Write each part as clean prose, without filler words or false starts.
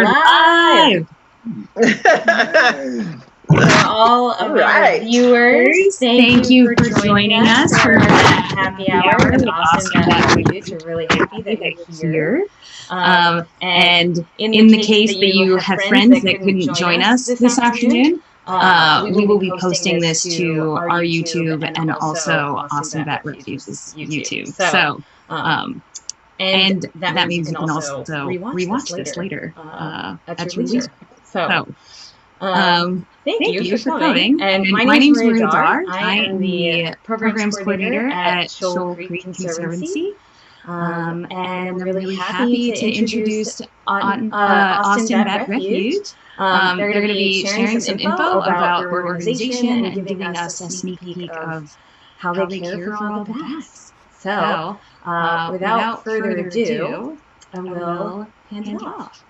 live. For all of our viewers, thank you for joining us for our happy hour with Austin Bat Refuge. We're really happy that you're here. And in the case that you have friends that couldn't join us this afternoon, we will be posting this to our YouTube and also Austin Bat Refuge's YouTube. So, and that means you can also rewatch this later at your leisure. So, thank you for coming. And my name is Maria Dar. I am the programs coordinator at Shoal Creek Conservancy. And I'm really happy to introduce Austin Bat Refuge. They're going to be sharing some info about their organization and giving us a sneak peek of how they care for all the bats. So, without further ado, I will hand it off.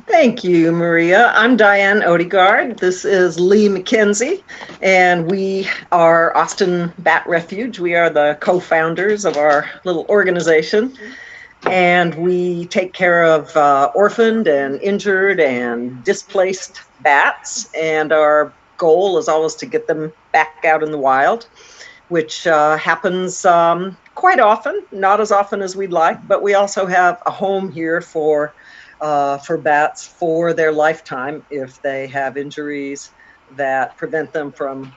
Thank you, Maria. I'm Diane Odegaard. This is Lee McKenzie, and we are Austin Bat Refuge. We are the co-founders of our little organization, and we take care of orphaned and injured and displaced bats, and our goal is always to get them back out in the wild, which happens quite often, not as often as we'd like, but we also have a home here for bats for their lifetime if they have injuries that prevent them from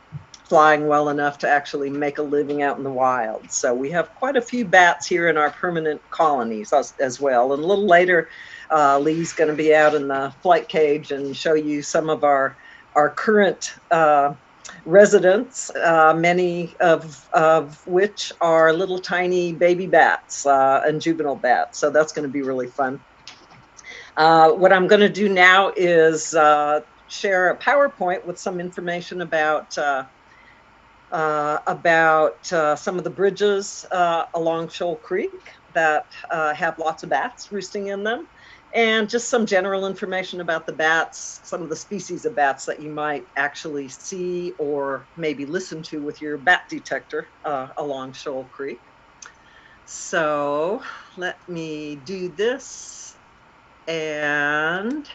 flying well enough to actually make a living out in the wild. So we have quite a few bats here in our permanent colonies as well. And a little later, Lee's going to be out in the flight cage and show you some of our current residents, many of which are little tiny baby bats and juvenile bats. So that's going to be really fun. What I'm going to do now is share a PowerPoint with some information about some of the bridges along Shoal Creek that have lots of bats roosting in them, and just some general information about the bats, some of the species of bats that you might actually see or maybe listen to with your bat detector along Shoal Creek. So let me do this and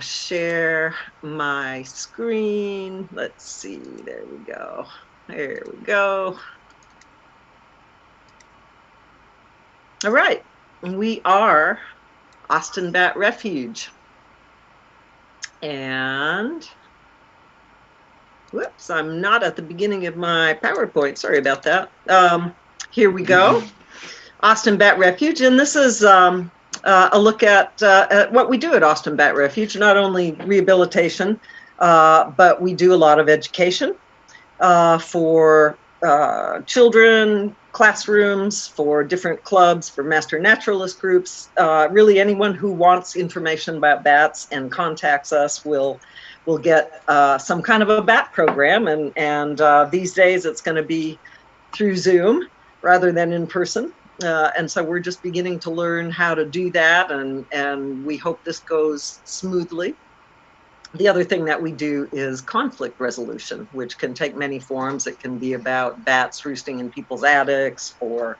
share my screen. Let's see, there we go. There we go. All right, we are Austin Bat Refuge. And, whoops, I'm not at the beginning of my PowerPoint. Sorry about that. Here we go. Austin Bat Refuge, and this is a look at what we do at Austin Bat Refuge. Not only rehabilitation, but we do a lot of education for children, classrooms, for different clubs, for master naturalist groups. Really anyone who wants information about bats and contacts us will get some kind of a bat program. And these days it's going to be through Zoom rather than in person. And so we're just beginning to learn how to do that, and we hope this goes smoothly. The other thing that we do is conflict resolution, which can take many forms. It can be about bats roosting in people's attics, or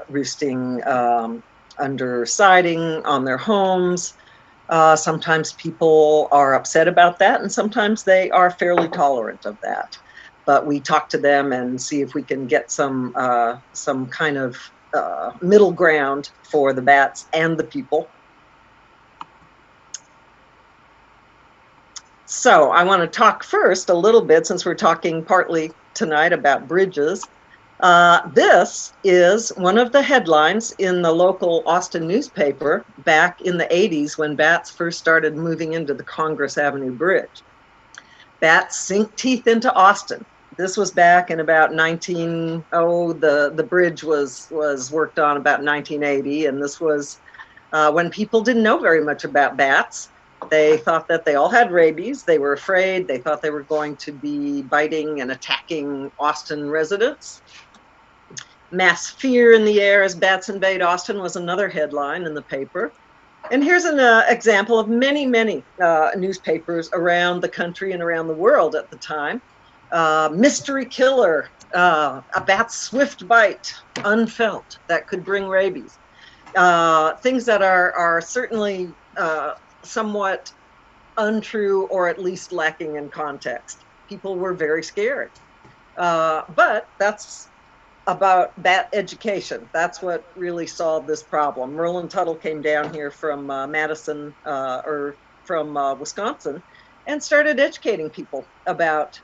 roosting under siding on their homes. Sometimes people are upset about that, and sometimes they are fairly tolerant of that. But we talk to them and see if we can get some kind of middle ground for the bats and the people. So I want to talk first a little bit, since we're talking partly tonight about bridges. This is one of the headlines in the local Austin newspaper back in the 80s when bats first started moving into the Congress Avenue Bridge. Bats sink teeth into Austin. This was back in about the bridge was worked on about 1980, and this was when people didn't know very much about bats. They thought that they all had rabies. They were afraid. They thought they were going to be biting and attacking Austin residents. Mass fear in the air as bats invade Austin was another headline in the paper. And here's an example of many newspapers around the country and around the world at the time. Mystery killer, a bat's swift bite, unfelt, that could bring rabies. things that are certainly somewhat untrue or at least lacking in context. People were very scared. But that's about bat education. That's what really solved this problem. Merlin Tuttle came down here from Madison or from Wisconsin and started educating people about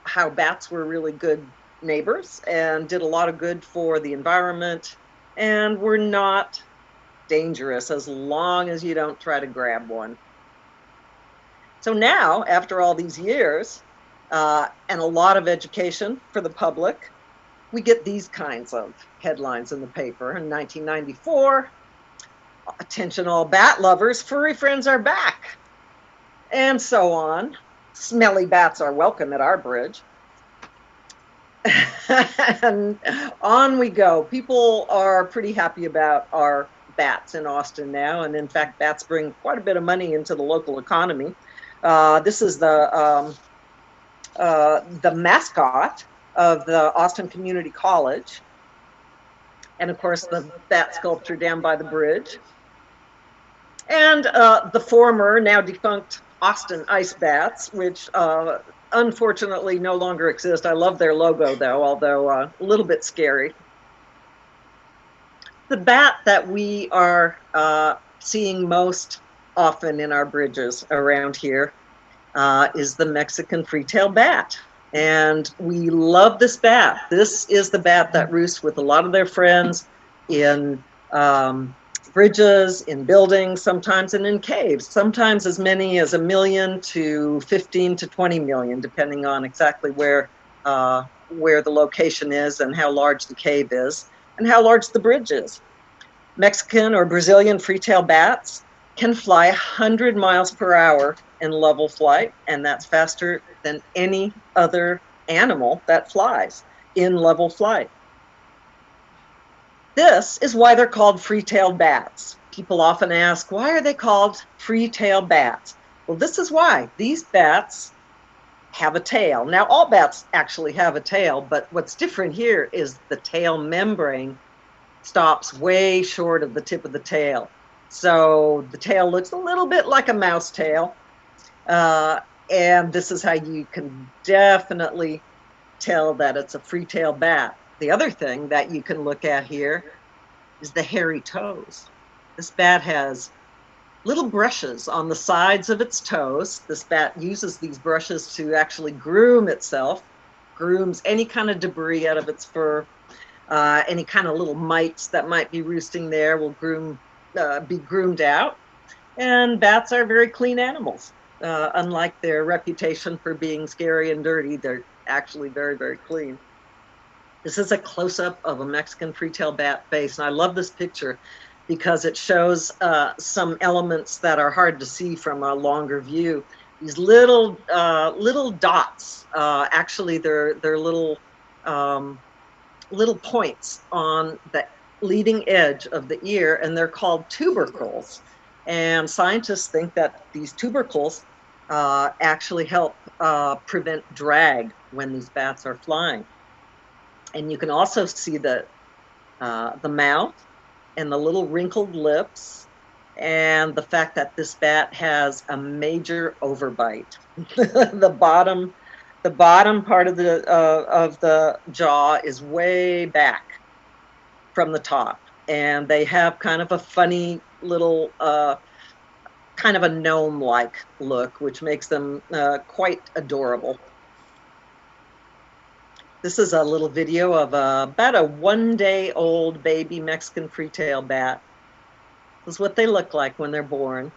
how bats were really good neighbors and did a lot of good for the environment and were not dangerous as long as you don't try to grab one. So now, after all these years and a lot of education for the public, we get these kinds of headlines in the paper. In 1994, attention all bat lovers, furry friends are back, and so on. Smelly bats are welcome at our bridge. And on we go. People are pretty happy about our bats in Austin now, and in fact, bats bring quite a bit of money into the local economy. This is the mascot of the Austin Community College, and of course the bat sculpture down by the bridge, and the former, now defunct Austin Ice Bats, which unfortunately no longer exist. I love their logo though, although a little bit scary. The bat that we are seeing most often in our bridges around here is the Mexican free-tailed bat. And we love this bat. This is the bat that roosts with a lot of their friends in bridges, in buildings, sometimes, and in caves. Sometimes as many as 1 million to 15 to 20 million, depending on exactly where the location is and how large the cave is and how large the bridge is. Mexican or Brazilian free-tailed bats can fly 100 miles per hour in level flight, and that's faster than any other animal that flies in level flight. This is why they're called free-tailed bats. People often ask, why are they called free-tailed bats? Well, this is why. These bats have a tail. Now, all bats actually have a tail, but what's different here is the tail membrane stops way short of the tip of the tail. So the tail looks a little bit like a mouse tail. And this is how you can definitely tell that it's a free-tailed bat. The other thing that you can look at here is the hairy toes. This bat has little brushes on the sides of its toes. This bat uses these brushes to actually groom itself, grooms any kind of debris out of its fur. Any kind of little mites that might be roosting there will be groomed out. And bats are very clean animals. Unlike their reputation for being scary and dirty, they're actually very, very clean. This is a close-up of a Mexican free-tailed bat face, and I love this picture because it shows some elements that are hard to see from a longer view. These little dots, actually they're little points on the leading edge of the ear, and they're called tubercles. And scientists think that these tubercles actually help prevent drag when these bats are flying. And you can also see the mouth and the little wrinkled lips, and the fact that this bat has a major overbite. The bottom part of the jaw is way back from the top, and they have kind of a funny little kind of a gnome-like look, which makes them quite adorable. This is a little video of about a 1-day-old baby Mexican free-tailed bat. This is what they look like when they're born.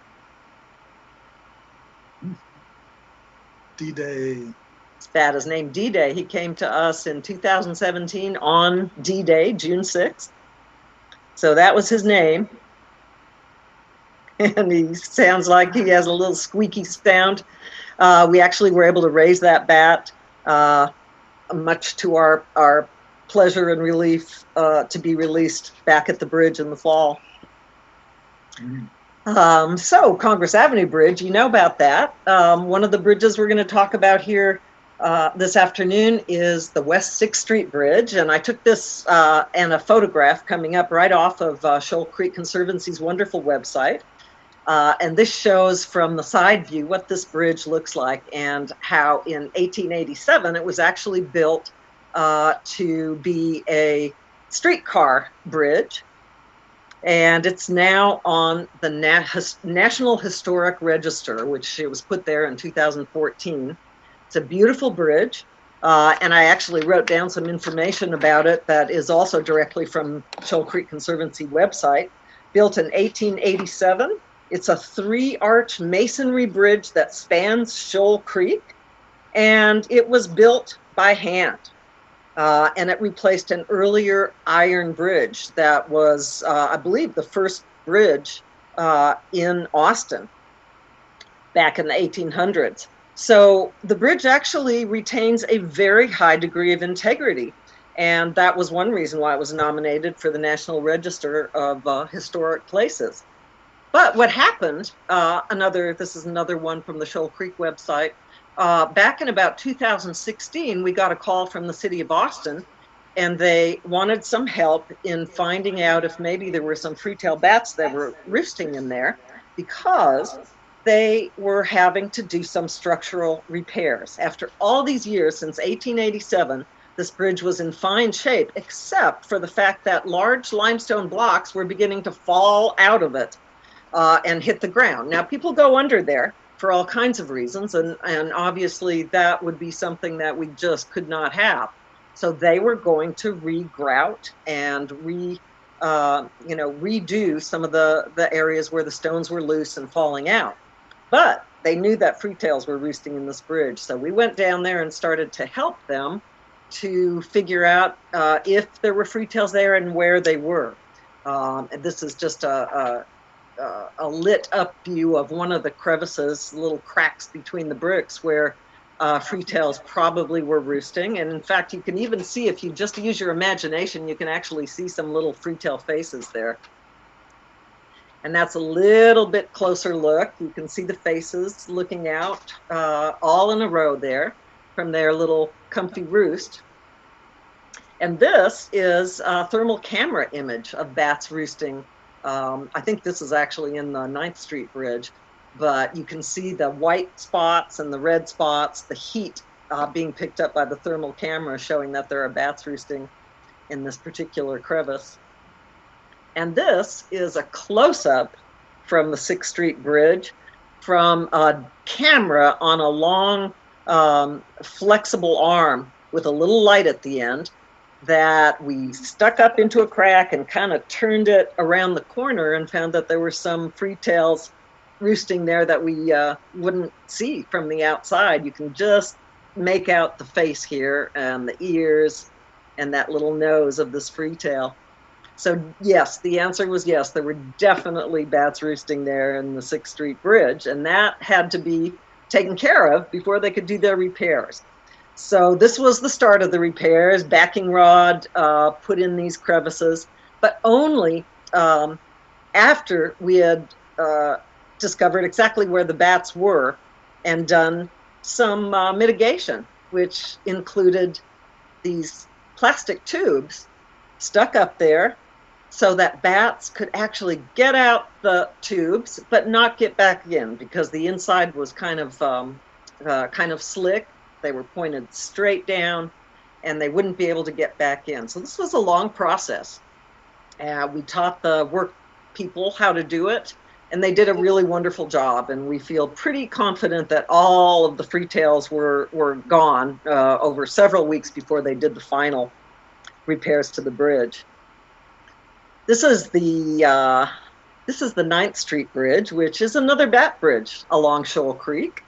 D-Day. This bat is named D-Day. He came to us in 2017 on D-Day, June 6th. So that was his name. And he sounds like he has a little squeaky sound. We actually were able to raise that bat, much to our pleasure and relief, to be released back at the bridge in the fall. So Congress Avenue Bridge, you know about that. One of the bridges we're going to talk about here this afternoon is the West 6th Street Bridge, and I took this and a photograph coming up right off of Shoal Creek Conservancy's wonderful website. And this shows from the side view what this bridge looks like and how in 1887 it was actually built to be a streetcar bridge. And it's now on the National Historic Register, which it was put there in 2014. It's a beautiful bridge. And I actually wrote down some information about it that is also directly from Shoal Creek Conservancy website. Built in 1887. It's a 3-arch masonry bridge that spans Shoal Creek. And it was built by hand. And it replaced an earlier iron bridge that was, I believe, the first bridge in Austin back in the 1800s. So the bridge actually retains a very high degree of integrity. And that was one reason why it was nominated for the National Register of Historic Places. But what happened, this is another one from the Shoal Creek website, back in about 2016, we got a call from the city of Austin, and they wanted some help in finding out if maybe there were some free-tailed bats that were roosting in there, because they were having to do some structural repairs. After all these years, since 1887, this bridge was in fine shape, except for the fact that large limestone blocks were beginning to fall out of it and hit the ground. Now, people go under there for all kinds of reasons, and obviously that would be something that we just could not have. So they were going to regrout and redo some of the areas where the stones were loose and falling out. But they knew that freetails were roosting in this bridge. So we went down there and started to help them to figure out if there were freetails there and where they were. And this is just a lit up view of one of the crevices, little cracks between the bricks where freetails probably were roosting. And in fact, you can even see, if you just use your imagination, you can actually see some little freetail faces there. And that's a little bit closer look. You can see the faces looking out all in a row there from their little comfy roost. And this is a thermal camera image of bats roosting. I think this is actually in the 9th Street Bridge, but you can see the white spots and the red spots, the heat being picked up by the thermal camera, showing that there are bats roosting in this particular crevice. And this is a close-up from the 6th Street Bridge from a camera on a long, flexible arm with a little light at the end that we stuck up into a crack and kind of turned it around the corner and found that there were some freetails roosting there that we wouldn't see from the outside. You can just make out the face here and the ears and that little nose of this freetail. So yes, the answer was yes, there were definitely bats roosting there in the 6th Street Bridge, and that had to be taken care of before they could do their repairs. So this was the start of the repairs, backing rod put in these crevices, but only after we had discovered exactly where the bats were and done some mitigation, which included these plastic tubes stuck up there so that bats could actually get out the tubes but not get back in, because the inside was kind of slick. They were pointed straight down and they wouldn't be able to get back in. So this was a long process. We taught the work people how to do it, and they did a really wonderful job. And we feel pretty confident that all of the freetails were gone over several weeks before they did the final repairs to the bridge. This is the 9th Street Bridge, which is another bat bridge along Shoal Creek.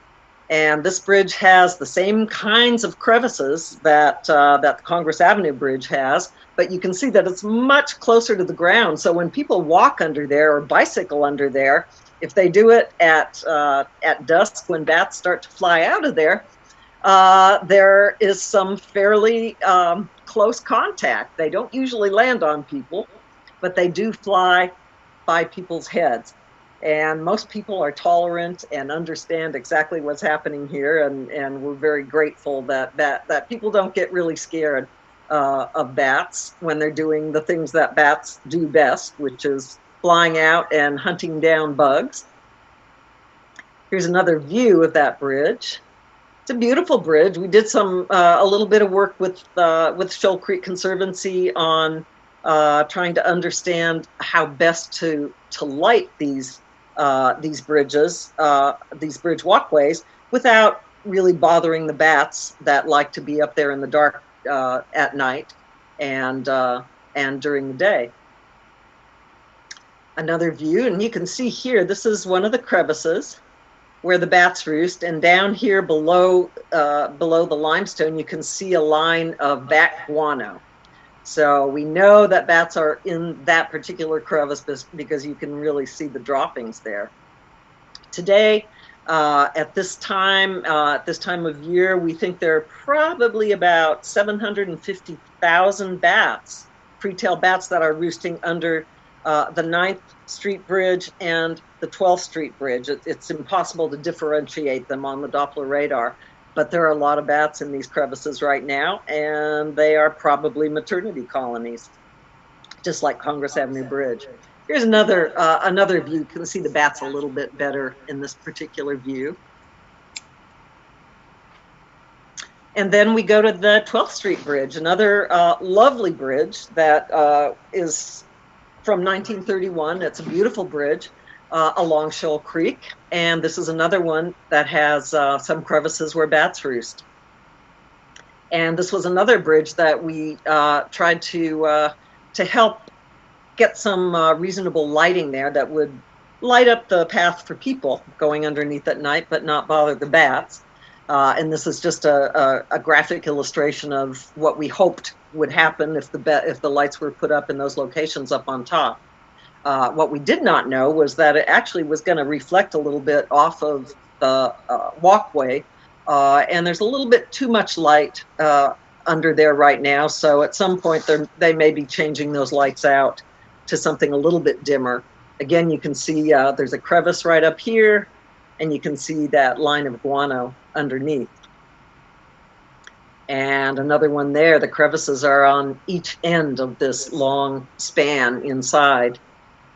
And this bridge has the same kinds of crevices that the Congress Avenue Bridge has, but you can see that it's much closer to the ground. So when people walk under there or bicycle under there, if they do it at dusk when bats start to fly out of there, there is some fairly close contact. They don't usually land on people, but they do fly by people's heads. And most people are tolerant and understand exactly what's happening here, and we're very grateful that people don't get really scared of bats when they're doing the things that bats do best, which is flying out and hunting down bugs. Here's another view of that bridge. It's a beautiful bridge. We did a little bit of work with Shoal Creek Conservancy on trying to understand how best to light these bridges, these bridge walkways, without really bothering the bats that like to be up there in the dark at night and during the day. Another view, and you can see here, this is one of the crevices where the bats roost, and down here below the limestone, you can see a line of bat guano. So we know that bats are in that particular crevice because you can really see the droppings there. Today, at this time of year, we think there are probably about 750,000 bats, free-tailed bats, that are roosting under the 9th Street Bridge and the 12th Street Bridge. It's impossible to differentiate them on the Doppler radar, but there are a lot of bats in these crevices right now, and they are probably maternity colonies, just like Congress Avenue Bridge. Here's another view. You can see the bats a little bit better in this particular view. And then we go to the 12th Street Bridge, another lovely bridge that is from 1931. It's a beautiful bridge along Shoal Creek. And this is another one that has some crevices where bats roost. And this was another bridge that we tried to help get some reasonable lighting there that would light up the path for people going underneath at night, but not bother the bats. And this is just a graphic illustration of what we hoped would happen if the lights were put up in those locations up on top. What we did not know was that it actually was going to reflect a little bit off of the walkway, and there's a little bit too much light under there right now. So at some point they may be changing those lights out to something a little bit dimmer. Again, you can see there's a crevice right up here, and you can see that line of guano underneath. And another one there. The crevices are on each end of this long span inside.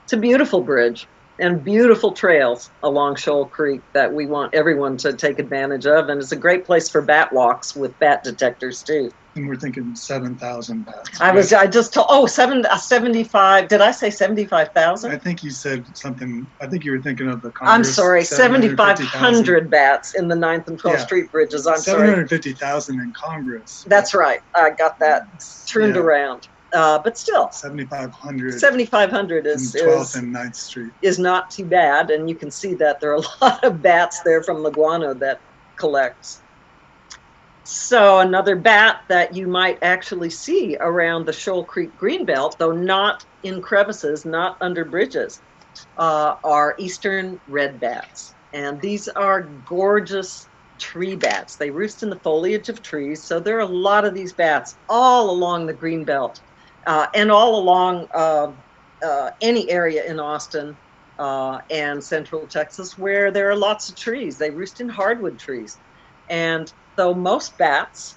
It's a beautiful bridge and beautiful trails along Shoal Creek that we want everyone to take advantage of. And it's a great place for bat walks with bat detectors too. And we're thinking 7,000 bats. I just told, 75. Did I say 75,000? I think you said something. I think you were thinking of the Congress. I'm sorry, 7,500 bats in the 9th and 12th Street bridges. I'm 750,000 in Congress. That's right. I got that turned around. But still, 7,500. 7,500 is 12th and 9th Street is not too bad, and you can see that there are a lot of bats there from the guano that collects. So another bat that you might actually see around the Shoal Creek Greenbelt, though not in crevices, not under bridges, are eastern red bats. And these are gorgeous tree bats. They roost in the foliage of trees. So there are a lot of these bats all along the Greenbelt and all along any area in Austin and Central Texas where there are lots of trees. They roost in hardwood trees. And though most bats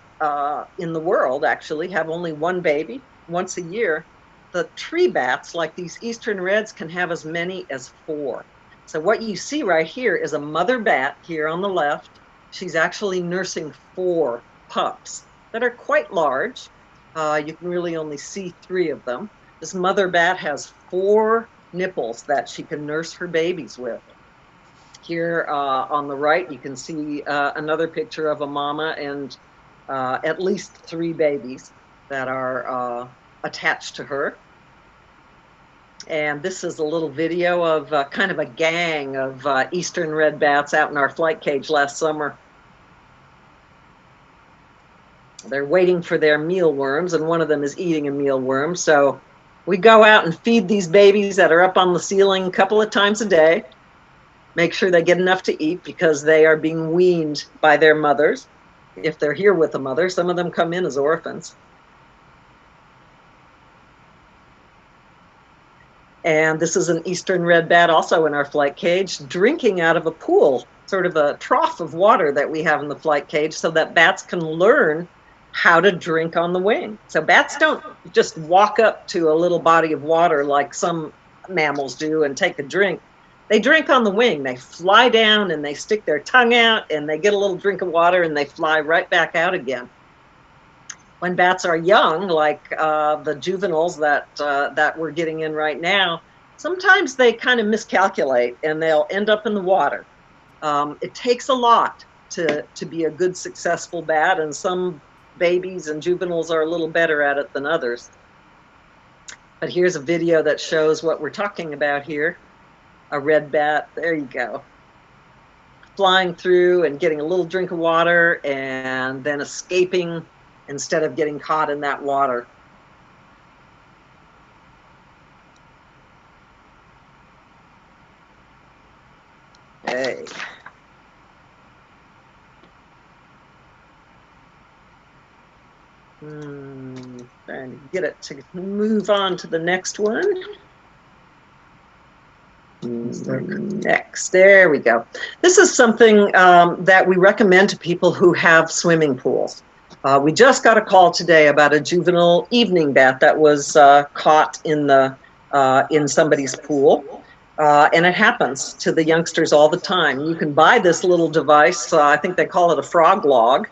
in the world actually have only one baby once a year, the tree bats, like these eastern reds, can have as many as 4. So what you see right here is a mother bat here on the left. She's actually nursing 4 pups that are quite large. You can really only see 3 of them. This mother bat has 4 nipples that she can nurse her babies with. Here on the right, you can see another picture of a mama and at least 3 babies that are attached to her. And this is a little video of kind of a gang of eastern red bats out in our flight cage last summer. They're waiting for their mealworms, and one of them is eating a mealworm. So we go out and feed these babies that are up on the ceiling a couple of times a day. Make sure they get enough to eat because they are being weaned by their mothers. If they're here with a mother, some of them come in as orphans. And this is an eastern red bat also in our flight cage, drinking out of a pool, sort of a trough of water that we have in the flight cage, so that bats can learn how to drink on the wing. So bats don't just walk up to a little body of water like some mammals do and take a drink. They drink on the wing. They fly down and they stick their tongue out and they get a little drink of water and they fly right back out again. When bats are young, like the juveniles that we're getting in right now, sometimes they kind of miscalculate and they'll end up in the water. It takes a lot to be a good, successful bat, and some babies and juveniles are a little better at it than others. But here's a video that shows what we're talking about here. A red bat, there you go. Flying through and getting a little drink of water and then escaping instead of getting caught in that water. Okay. Trying to get it to move on to the next one. Next, there we go. This is something that we recommend to people who have swimming pools. We just got a call today about a juvenile evening bat that was caught in somebody's pool. And it happens to the youngsters all the time. You can buy this little device, I think they call it a frog log,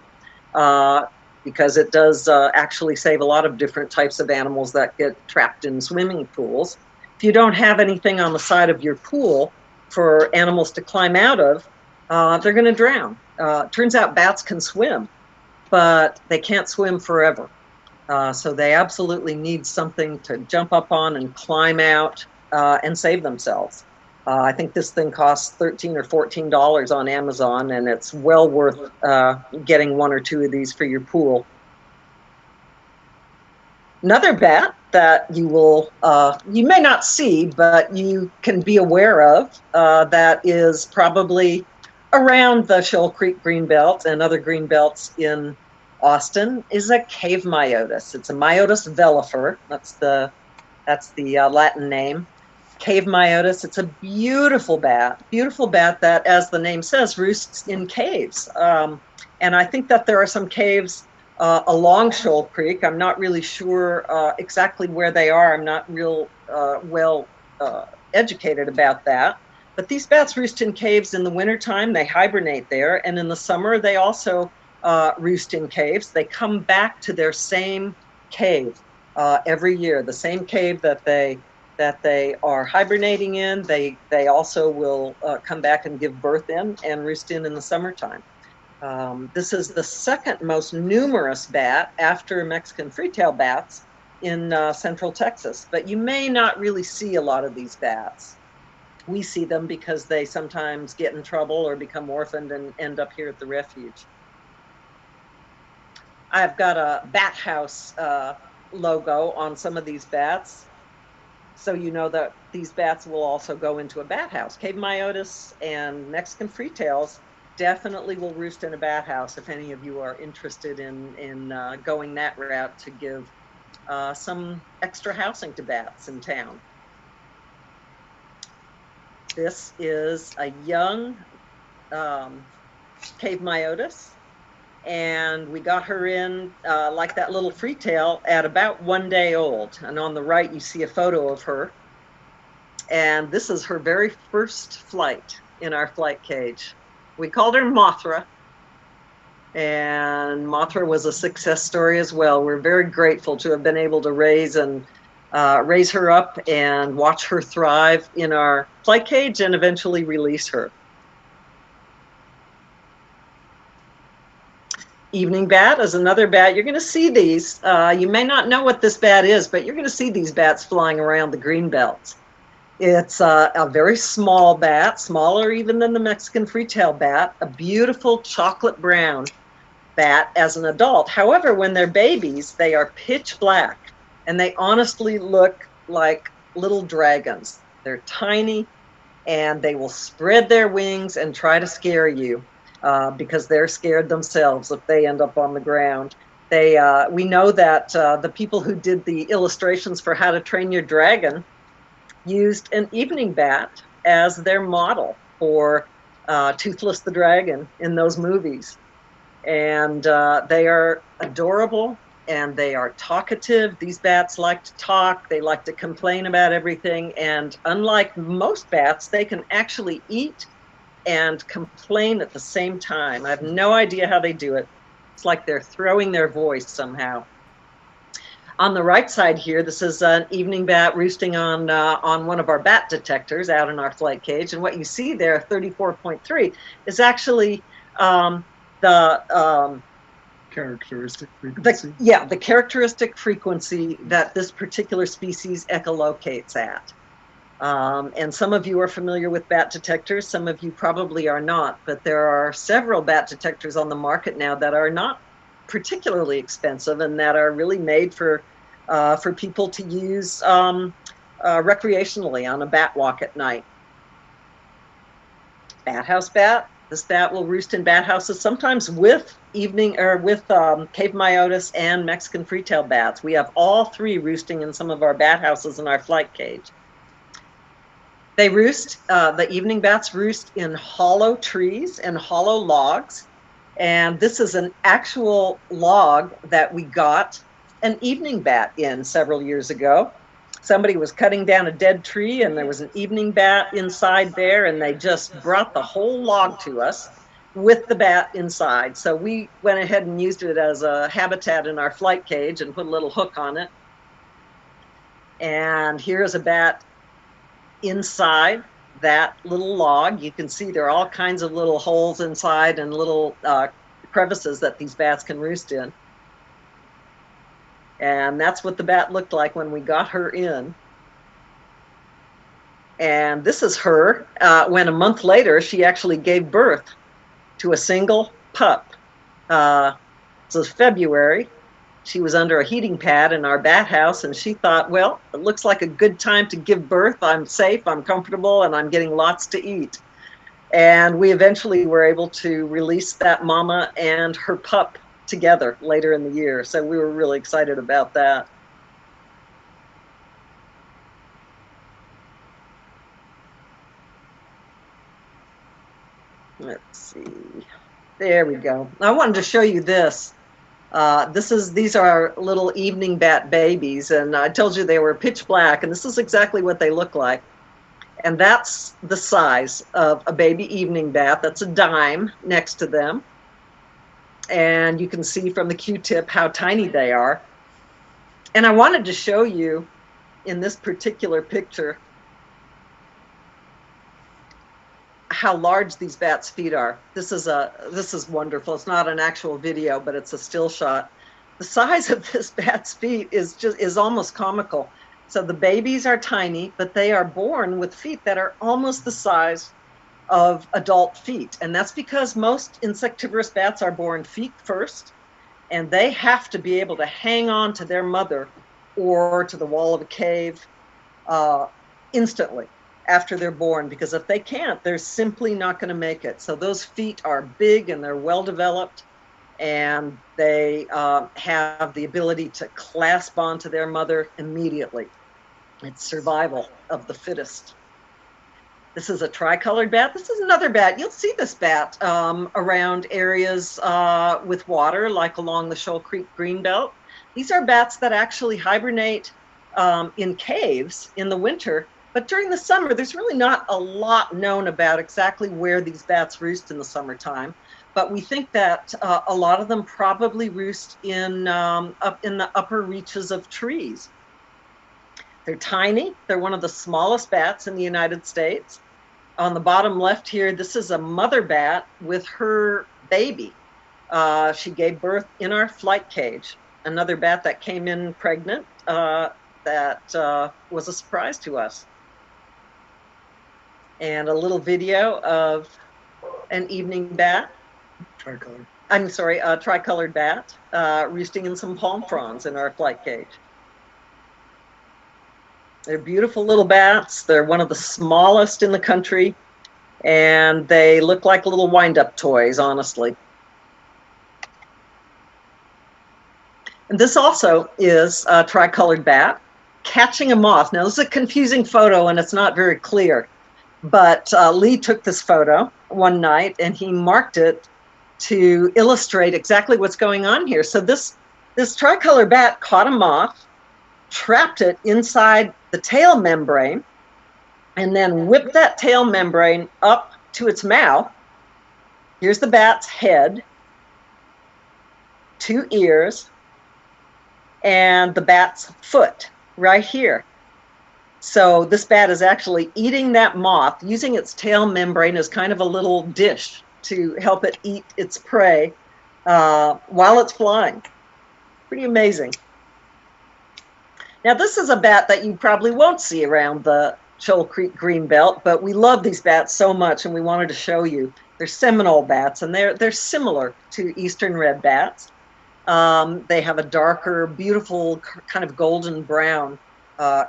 because it does actually save a lot of different types of animals that get trapped in swimming pools. If you don't have anything on the side of your pool for animals to climb out of, they're going to drown. Turns out bats can swim, but they can't swim forever. So they absolutely need something to jump up on and climb out and save themselves. I think this thing costs $13 or $14 on Amazon, and it's well worth getting one or two of these for your pool. Another bat that you may not see, but you can be aware of, that is probably around the Shoal Creek greenbelt and other greenbelts in Austin, is a cave myotis. It's a Myotis velifer. That's the Latin name. Cave myotis. It's a beautiful bat that, as the name says, roosts in caves. And I think that there are some caves along Shoal Creek. I'm not really sure exactly where they are. I'm not real well educated about that. But these bats roost in caves in the wintertime. They hibernate there. And in the summer, they also roost in caves. They come back to their same cave every year, the same cave that they are hibernating in. They also will come back and give birth in and roost in the summertime. This is the second most numerous bat after Mexican free-tailed bats in central Texas, but you may not really see a lot of these bats. We see them because they sometimes get in trouble or become orphaned and end up here at the refuge. I've got a bat house logo on some of these bats, so you know that these bats will also go into a bat house. Cave myotis and Mexican freetails definitely will roost in a bat house if any of you are interested in going that route to give some extra housing to bats in town. This is a young cave myotis, and we got her in like that little freetail at about 1 day old. And on the right, you see a photo of her. And this is her very first flight in our flight cage. We called her Mothra, and Mothra was a success story as well. We're very grateful to have been able to raise her up and watch her thrive in our flight cage and eventually release her. Evening bat is another bat. You're going to see these. You may not know what this bat is, but you're going to see these bats flying around the greenbelt. It's a very small bat, smaller even than the Mexican free-tailed bat, a beautiful chocolate brown bat as an adult. However, when they're babies, they are pitch black, and they honestly look like little dragons. They're tiny, and they will spread their wings and try to scare you because they're scared themselves if they end up on the ground. We know that the people who did the illustrations for How to Train Your Dragon used an evening bat as their model for Toothless the Dragon in those movies. And they are adorable and they are talkative. These bats like to talk. They like to complain about everything. And unlike most bats, they can actually eat and complain at the same time. I have no idea how they do it. It's like they're throwing their voice somehow. On the right side here, this is an evening bat roosting on one of our bat detectors out in our flight cage. And what you see there, 34.3, is actually the characteristic frequency. The characteristic frequency that this particular species echolocates at. And some of you are familiar with bat detectors, some of you probably are not, but there are several bat detectors on the market now that are not particularly expensive and that are really made for people to use recreationally on a bat walk at night. Bat house bat. This bat will roost in bat houses, sometimes with cave myotis and Mexican freetail bats. We have all three roosting in some of our bat houses in our flight cage. They roost, the evening bats roost in hollow trees and hollow logs. And this is an actual log that we got an evening bat in several years ago. Somebody was cutting down a dead tree and there was an evening bat inside there, and they just brought the whole log to us with the bat inside. So we went ahead and used it as a habitat in our flight cage and put a little hook on it. And here's a bat inside that little log. You can see there are all kinds of little holes inside and little crevices that these bats can roost in. And that's what the bat looked like when we got her in. And this is her when a month later she actually gave birth to a single pup. This was February. She was under a heating pad in our bat house, and she thought, well, it looks like a good time to give birth. I'm safe, I'm comfortable, and I'm getting lots to eat. And we eventually were able to release that mama and her pup together later in the year. So we were really excited about that. Let's see. There we go. I wanted to show you this. These are little evening bat babies, and I told you they were pitch black, and this is exactly what they look like. And that's the size of a baby evening bat. That's a dime next to them. And you can see from the Q-tip how tiny they are. And I wanted to show you in this particular picture how large these bats' feet are. This is wonderful. It's not an actual video, but it's a still shot. The size of this bat's feet is almost comical. So the babies are tiny, but they are born with feet that are almost the size of adult feet. And that's because most insectivorous bats are born feet first, and they have to be able to hang on to their mother or to the wall of a cave instantly after they're born, because if they can't, they're simply not going to make it. So those feet are big and they're well developed, and they have the ability to clasp onto their mother immediately. It's survival of the fittest. This is a tricolored bat. This is another bat. You'll see this bat around areas with water, like along the Shoal Creek greenbelt. These are bats that actually hibernate in caves in the winter, but during the summer, there's really not a lot known about exactly where these bats roost in the summertime. But we think that a lot of them probably roost up in the upper reaches of trees. They're tiny. They're one of the smallest bats in the United States. On the bottom left here, this is a mother bat with her baby. She gave birth in our flight cage. Another bat that came in pregnant that was a surprise to us. And a little video of an evening bat. Tricolored. I'm sorry, a tricolored bat roosting in some palm fronds in our flight cage. They're beautiful little bats. They're one of the smallest in the country, and they look like little wind-up toys, honestly. And this also is a tricolored bat. catching a moth. Now, this is a confusing photo and it's not very clear, but Lee took this photo one night and he marked it to illustrate exactly what's going on here. So this tricolor bat caught a moth, trapped it inside the tail membrane, and then whipped that tail membrane up to its mouth. Here's the bat's head, 2 ears, and the bat's foot right here. So this bat is actually eating that moth, using its tail membrane as kind of a little dish to help it eat its prey while it's flying. Pretty amazing. Now, this is a bat that you probably won't see around the Shoal Creek Greenbelt, but we love these bats so much and we wanted to show you. They're Seminole bats, and they're similar to eastern red bats. They have a darker, beautiful, kind of golden brown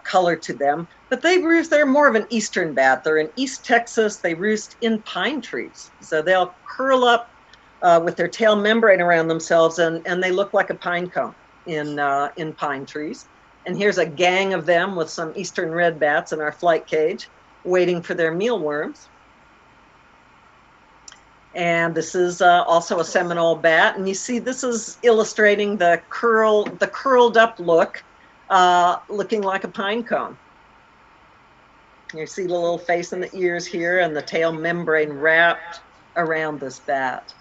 color to them, but they're more of an eastern bat. They're in East Texas. They roost in pine trees. So they'll curl up with their tail membrane around themselves, and they look like a pine cone in pine trees. And here's a gang of them with some eastern red bats in our flight cage waiting for their mealworms. And this is also a Seminole bat. And you see, this is illustrating the curled up look, looking like a pine cone. You see the little face and the ears here and the tail membrane wrapped around this bat.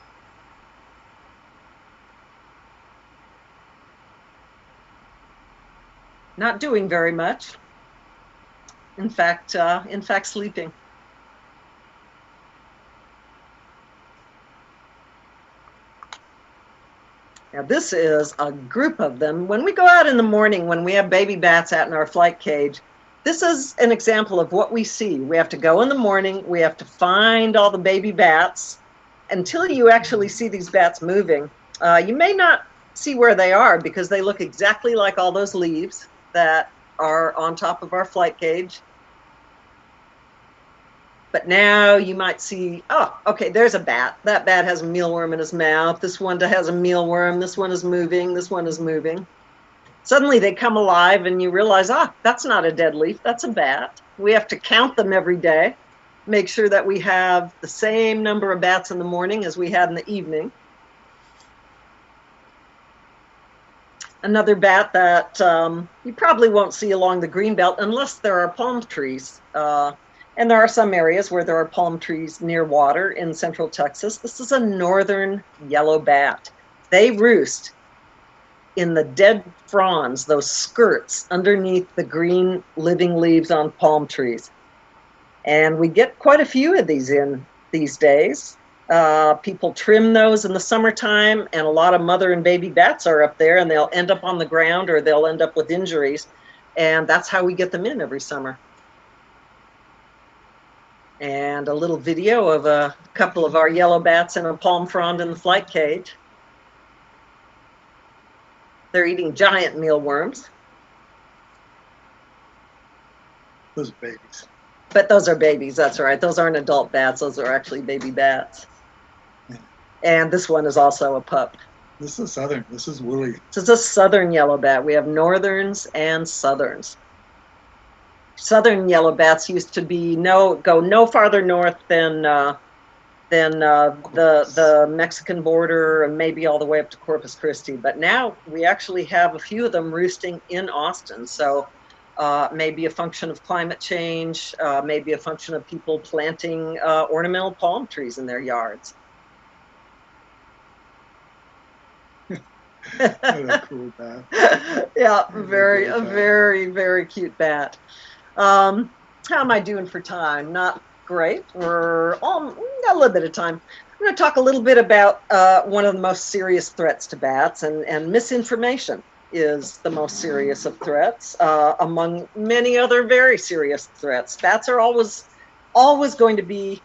Not doing very much. In fact, sleeping. Now this is a group of them. When we go out in the morning, when we have baby bats out in our flight cage, this is an example of what we see. We have to go in the morning, we have to find all the baby bats. Until you actually see these bats moving, you may not see where they are because they look exactly like all those leaves that are on top of our flight cage. But now you might see, oh, okay, there's a bat. That bat has a mealworm in his mouth. This one has a mealworm. This one is moving. This one is moving. Suddenly they come alive and you realize, that's not a dead leaf. That's a bat. We have to count them every day, make sure that we have the same number of bats in the morning as we had in the evening. Another bat that you probably won't see along the greenbelt unless there are palm trees. And there are some areas where there are palm trees near water in central Texas. This is a northern yellow bat. They roost in the dead fronds, those skirts underneath the green living leaves on palm trees. And we get quite a few of these in these days. People trim those in the summertime, and a lot of mother and baby bats are up there, and they'll end up on the ground or they'll end up with injuries. And that's how we get them in every summer. And a little video of a couple of our yellow bats in a palm frond in the flight cage. They're eating giant mealworms. Those are babies. But those are babies, that's right. Those aren't adult bats, those are actually baby bats. Yeah. And this one is also a pup. This is southern, this is woolly. This is a southern yellow bat. We have northerns and southerns. Southern yellow bats used to be go no farther north than the Mexican border and maybe all the way up to Corpus Christi. But now we actually have a few of them roosting in Austin. So maybe a function of climate change, maybe a function of people planting ornamental palm trees in their yards. What a cool bat. Yeah, a very cute bat. How am I doing for time? Not great. We're got a little bit of time. I'm going to talk a little bit about one of the most serious threats to bats, and misinformation is the most serious of threats, among many other very serious threats. Bats are always going to be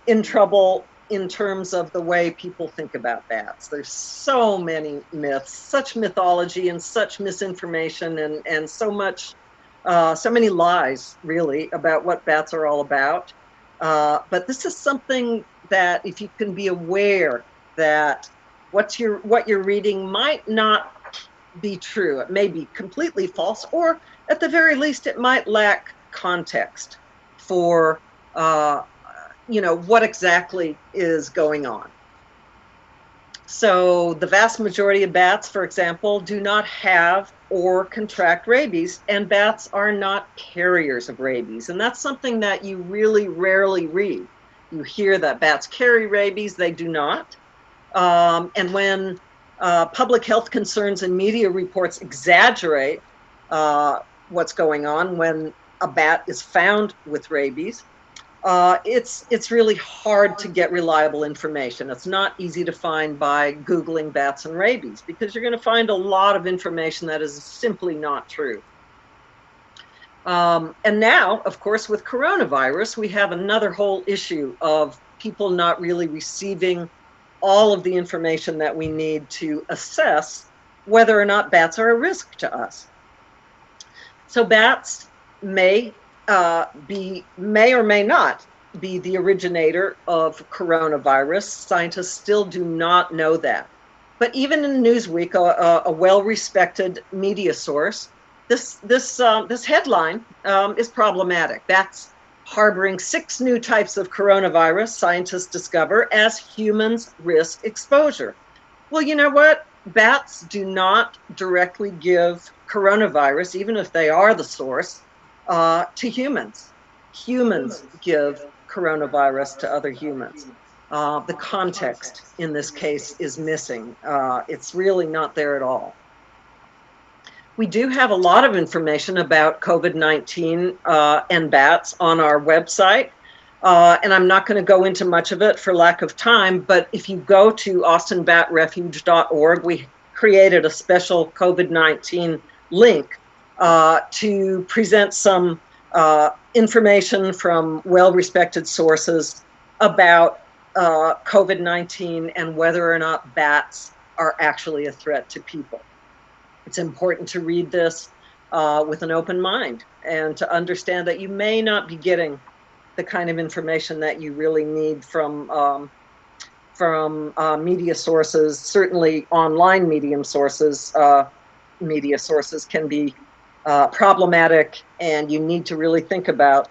in trouble in terms of the way people think about bats. There's so many myths, such mythology and such misinformation, and so many lies, really, about what bats are all about. But this is something that, if you can be aware that what you're reading might not be true. It may be completely false, or at the very least, it might lack context for, what exactly is going on. So the vast majority of bats, for example, do not have or contract rabies, and bats are not carriers of rabies. And that's something that you really rarely read. You hear that bats carry rabies, they do not. And when public health concerns and media reports exaggerate what's going on when a bat is found with rabies, it's really hard to get reliable information. It's not easy to find by Googling bats and rabies, because you're going to find a lot of information that is simply not true. And now, of course, with coronavirus, we have another whole issue of people not really receiving all of the information that we need to assess whether or not bats are a risk to us. So bats may or may not be the originator of coronavirus. Scientists still do not know that. But even in Newsweek, a well-respected media source, this headline is problematic. Bats harboring 6 new types of coronavirus, scientists discover, as humans risk exposure. Well, you know what? Bats do not directly give coronavirus, even if they are the source, to humans. Humans give coronavirus to other humans. The context in this case is missing. It's really not there at all. We do have a lot of information about COVID-19 and bats on our website. And I'm not going to go into much of it for lack of time, but if you go to austinbatrefuge.org, we created a special COVID-19 link to present some information from well-respected sources about COVID-19 and whether or not bats are actually a threat to people. It's important to read this with an open mind and to understand that you may not be getting the kind of information that you really need from media sources. Certainly online media sources can be problematic, and you need to really think about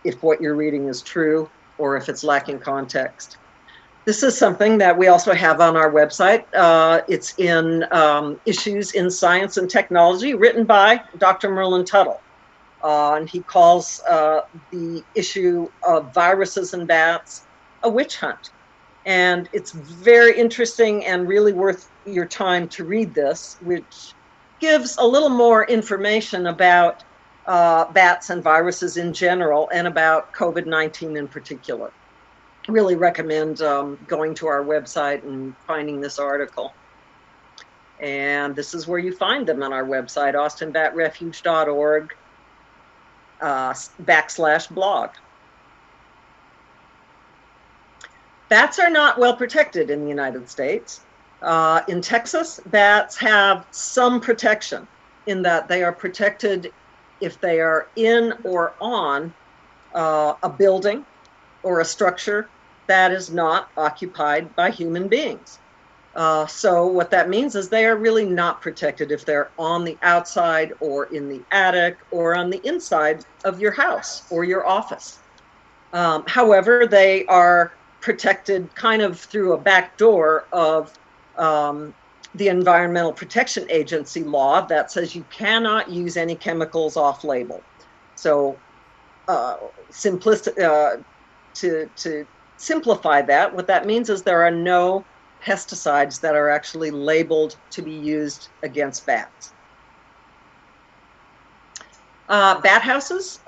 if what you're reading is true or if it's lacking context. This is something that we also have on our website. It's in Issues in Science and Technology, written by Dr. Merlin Tuttle. And he calls the issue of viruses and bats a witch hunt. And it's very interesting and really worth your time to read this, which gives a little more information about bats and viruses in general and about COVID-19 in particular. Really recommend going to our website and finding this article. And this is where you find them on our website, austinbatrefuge.org /blog. Bats are not well protected in the United States. In Texas, bats have some protection in that they are protected if they are in or on a building or a structure that is not occupied by human beings. So what that means is they are really not protected if they're on the outside or in the attic or on the inside of your house or your office. However, they are protected kind of through a back door of the Environmental Protection Agency law that says you cannot use any chemicals off label. So to simplify that, what that means is there are no pesticides that are actually labeled to be used against bats. Bat houses,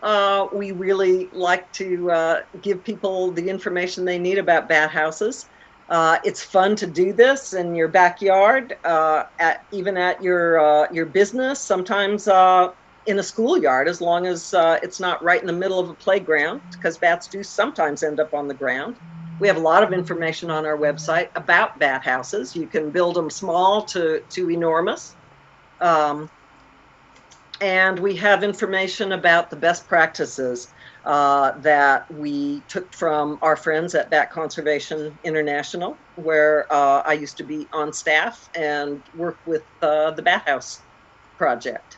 we really like to give people the information they need about bat houses. It's fun to do this in your backyard, even at your business, sometimes in a schoolyard, as long as it's not right in the middle of a playground, because bats do sometimes end up on the ground. We have a lot of information on our website about bat houses. You can build them small to enormous. And we have information about the best practices. that we took from our friends at Bat Conservation International, where I used to be on staff and work with the Bat House project.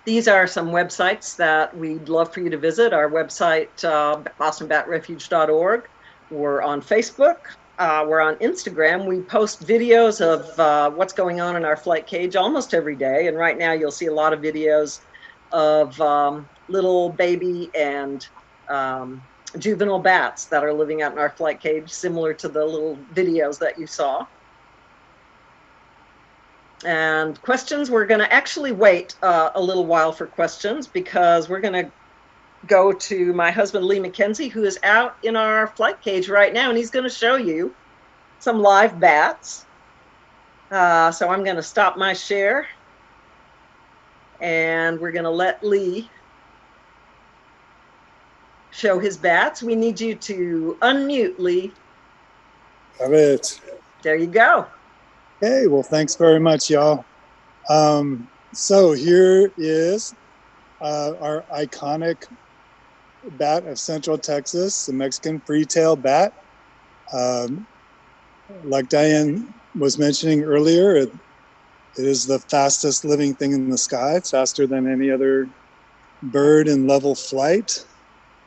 These are some websites that we'd love for you to visit. Our website, austinbatrefuge.org. We're on Facebook. We're on Instagram. We post videos of what's going on in our flight cage almost every day. And right now you'll see a lot of videos of little baby and juvenile bats that are living out in our flight cage, similar to the little videos that you saw. And questions, we're going to actually wait a little while for questions, because we're going to go to my husband, Lee McKenzie, who is out in our flight cage right now, and he's going to show you some live bats. So I'm going to stop my share, and we're going to let Lee show his bats. We need you to unmute, Lee. Have it. There you go. Hey, well, thanks very much, y'all. So here is our iconic bat of Central Texas, the Mexican free-tailed bat. Like Diane was mentioning earlier, it is the fastest living thing in the sky. It's faster than any other bird in level flight.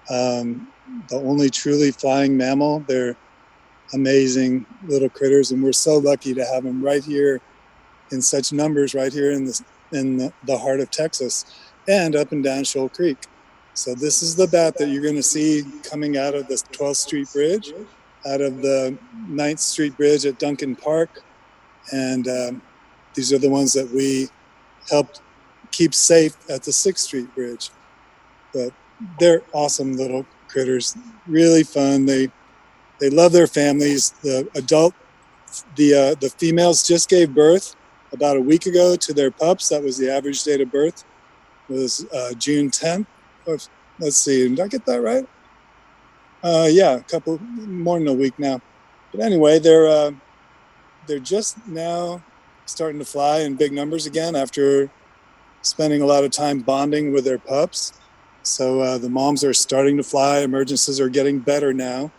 The only truly flying mammal. They're amazing little critters, and we're so lucky to have them right here in such numbers, right here in the heart of Texas and up and down Shoal Creek. So this is the bat that you're going to see coming out of the 12th Street Bridge, out of the 9th Street Bridge at Duncan Park, and these are the ones that we helped keep safe at the 6th Street Bridge. But they're awesome little critters, really fun. They love their families. The females just gave birth about a week ago to their pups. That was the average date of birth, was June 10th. Let's see, did I get that right? Yeah, a couple more than a week now. But anyway, they're just now starting to fly in big numbers again after spending a lot of time bonding with their pups. So the moms are starting to fly. Emergencies are getting better now.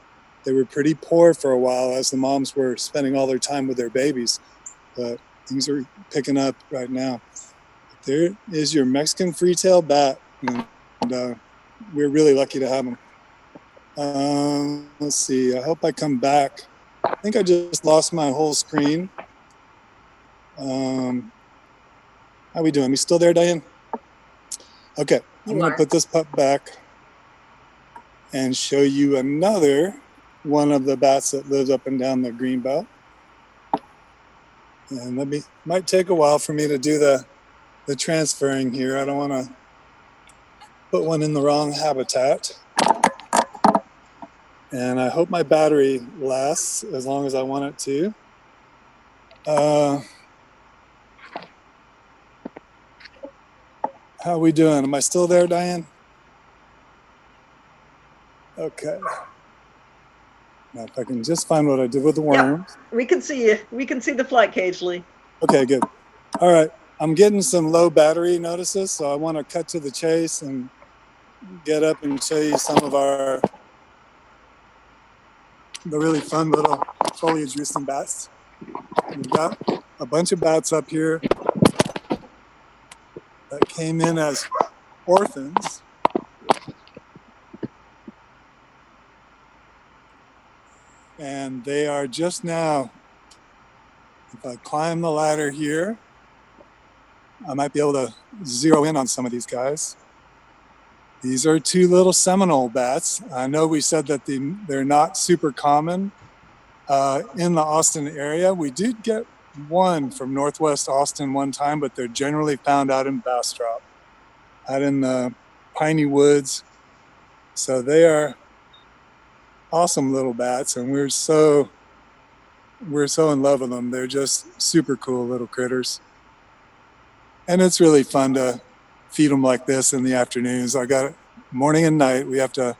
They were pretty poor for a while as the moms were spending all their time with their babies, but things are picking up right now. There is your Mexican free-tailed bat, and we're really lucky to have them. Let's see, I hope I come back. I think I just lost my whole screen. How we doing? You still there, Diane? Okay, I'm going to put this pup back and show you another one of the bats that lives up and down the green belt. And might take a while for me to do the transferring here. I don't want to put one in the wrong habitat. And I hope my battery lasts as long as I want it to. How are we doing? Am I still there, Diane? Okay. Now, if I can just find what I did with the worms. Yeah, we can see you. We can see the flight cage, Lee. Okay, good. All right. I'm getting some low battery notices, so I want to cut to the chase and get up and show you some of the really fun little foliage roosting bats. We've got a bunch of bats up here that came in as orphans. And they are just now, if I climb the ladder here, I might be able to zero in on some of these guys. These are two little Seminole bats. I know we said that they're not super common in the Austin area. We did get one from Northwest Austin one time, but they're generally found out in Bastrop, out in the piney woods. So they are awesome little bats, and we're so in love with them. They're just super cool little critters. And it's really fun to feed them like this in the afternoons. I got it morning and night. We have to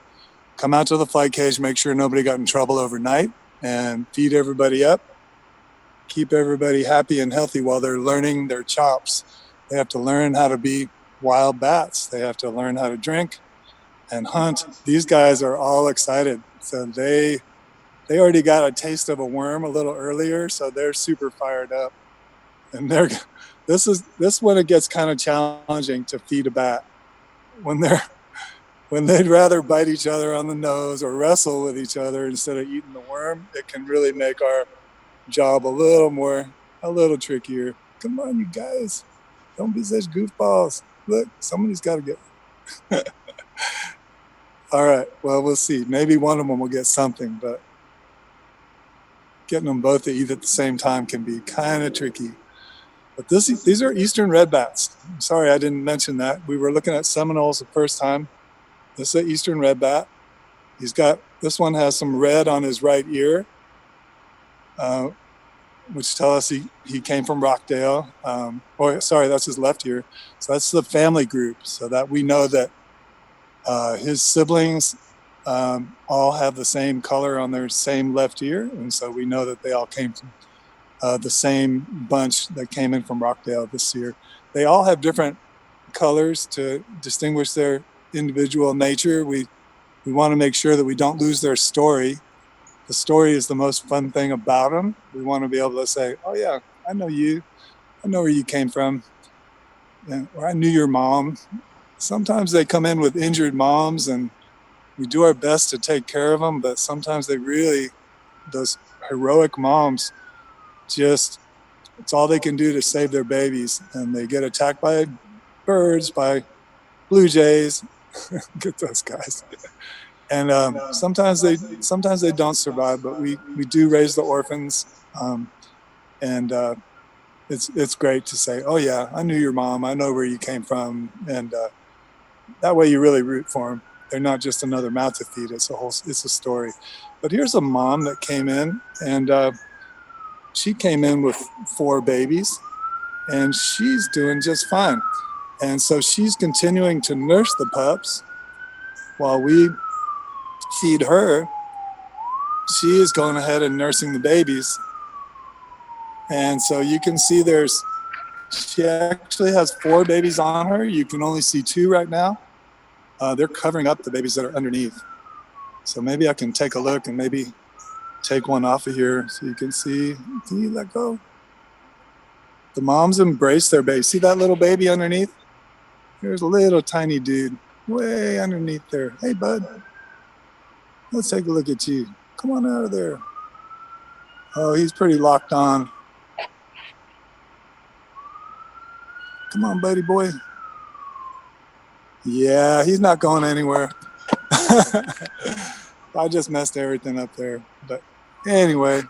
come out to the flight cage, make sure nobody got in trouble overnight, and feed everybody up, keep everybody happy and healthy while they're learning their chops. They have to learn how to be wild bats. They have to learn how to drink and hunt. These guys are all excited. So they already got a taste of a worm a little earlier, so they're super fired up. And this when it gets kind of challenging to feed a bat. When they'd rather bite each other on the nose or wrestle with each other instead of eating the worm, it can really make our job a little trickier. Come on, you guys. Don't be such goofballs. Look, somebody's got to get. All right, well, we'll see. Maybe one of them will get something, but getting them both to eat at the same time can be kind of tricky. But these are eastern red bats. I'm sorry I didn't mention that. We were looking at Seminoles the first time. This is an eastern red bat. This one has some red on his right ear, which tell us he came from Rockdale. That's his left ear. So that's the family group, so that we know that his siblings all have the same color on their same left ear, and so we know that they all came from the same bunch that came in from Rockdale this year. They all have different colors to distinguish their individual nature. We want to make sure that we don't lose their story. The story is the most fun thing about them. We want to be able to say, oh yeah, I know you. I know where you came from. Or I knew your mom. Sometimes they come in with injured moms and we do our best to take care of them, but sometimes those heroic moms, it's all they can do to save their babies, and they get attacked by birds, by blue jays. Get those guys. And sometimes they don't survive, but we do raise the orphans, and it's great to say, oh yeah, I knew your mom, I know where you came from, and that way you really root for them. They're not just another mouth to feed. It's a story. But here's a mom that came in, and she came in with 4 babies, and she's doing just fine. And so she's continuing to nurse the pups while we feed her. She is going ahead and nursing the babies. And so you can see she actually has 4 babies on her. You can only see 2 right now. They're covering up the babies that are underneath. So maybe I can take a look and maybe take one off of here so you can see. Can you let go? The moms embrace their baby. See that little baby underneath? There's a little tiny dude way underneath there. Hey, bud. Let's take a look at you. Come on out of there. Oh, he's pretty locked on. Come on, buddy boy. Yeah, he's not going anywhere. I just messed everything up there. But anyway,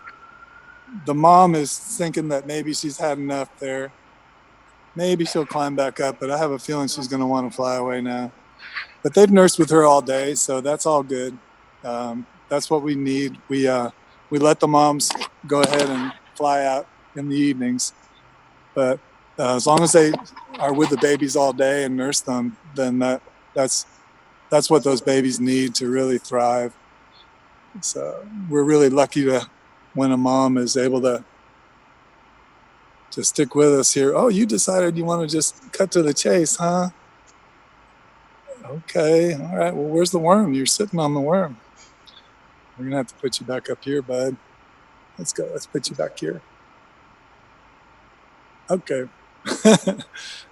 the mom is thinking that maybe she's had enough there. Maybe she'll climb back up, but I have a feeling she's going to want to fly away now. But they've nursed with her all day, so that's all good. That's what we need. We let the moms go ahead and fly out in the evenings. But as long as they are with the babies all day and nurse them, then that's what those babies need to really thrive. So we're really lucky when a mom is able to stick with us here. Oh, you decided you want to just cut to the chase, huh? Okay, all right. Well, where's the worm? You're sitting on the worm. We're gonna have to put you back up here, bud. Let's go. Let's put you back here. Okay.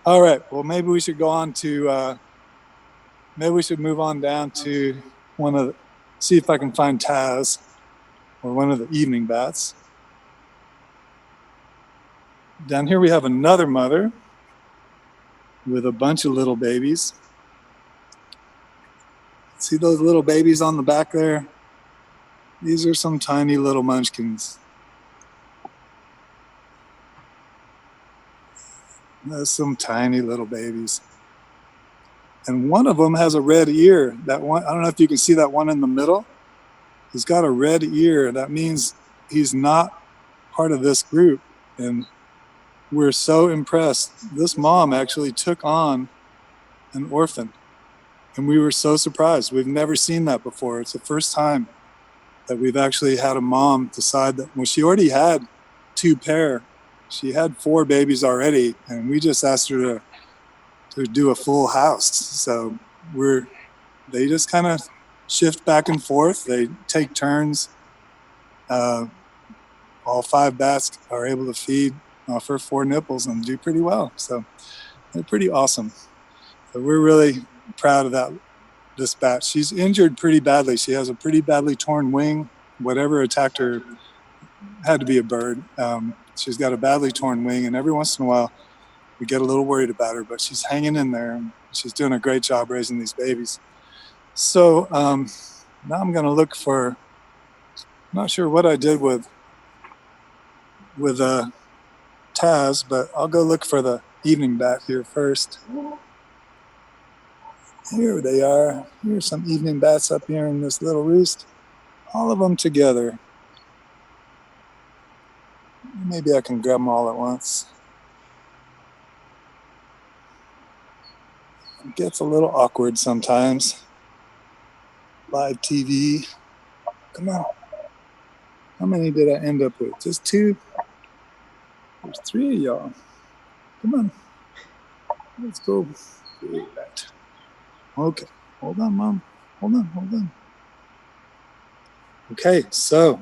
All right. Well, maybe we should go on to. Maybe we should move on down to see if I can find Taz, or one of the evening bats. Down here we have another mother with a bunch of little babies. See those little babies on the back there? These are some tiny little munchkins. There's some tiny little babies. And one of them has a red ear. That one, I don't know if you can see that one in the middle. He's got a red ear. That means he's not part of this group. And we're so impressed. This mom actually took on an orphan. And we were so surprised. We've never seen that before. It's the first time that we've actually had a mom decide that, well, she already had 2 pair. She had 4 babies already. And we just asked her to do a full house. So they just kind of shift back and forth. They take turns. All 5 bats are able to feed off her 4 nipples and do pretty well. So they're pretty awesome. So we're really proud of this bat. She's injured pretty badly. She has a pretty badly torn wing. Whatever attacked her had to be a bird. She's got a badly torn wing, and every once in a while we get a little worried about her, but she's hanging in there. And she's doing a great job raising these babies. So now I'm going to look for, I'm not sure what I did with Taz, but I'll go look for the evening bat here first. Here they are. Here's some evening bats up here in this little roost. All of them together. Maybe I can grab them all at once. It gets a little awkward sometimes. Live TV. Come on. How many did I end up with? Just 2? There's 3 of y'all. Come on. Let's go. Okay. Hold on, Mom. Hold on. Okay, so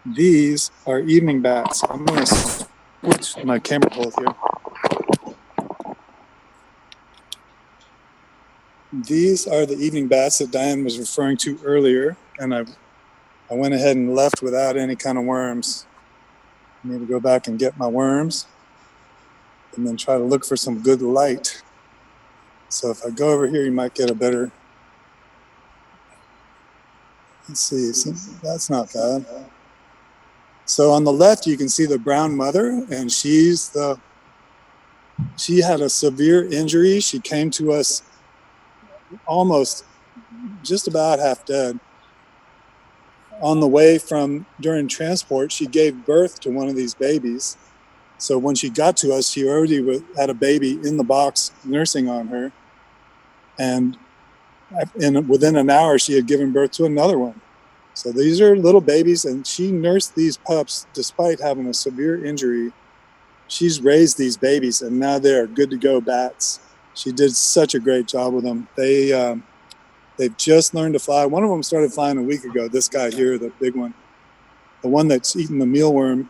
these are evening bats. I'm going to switch my camera hold here. These are the evening bats that Diane was referring to earlier, and I went ahead and left without any kind of worms. I need to go back and get my worms and then try to look for some good light. So if I go over here, you might get a better, let's see, that's not bad. So on the left, you can see the brown mother, and she had a severe injury. She came to us almost just about half dead. On the way during transport, she gave birth to one of these babies. So when she got to us, she already had a baby in the box nursing on her. And within an hour, she had given birth to another one. So these are little babies, and she nursed these pups despite having a severe injury. She's raised these babies, and now they are good to go bats. She did such a great job with them. They've just learned to fly. One of them started flying a week ago. This guy here, the big one, the one that's eaten the mealworm,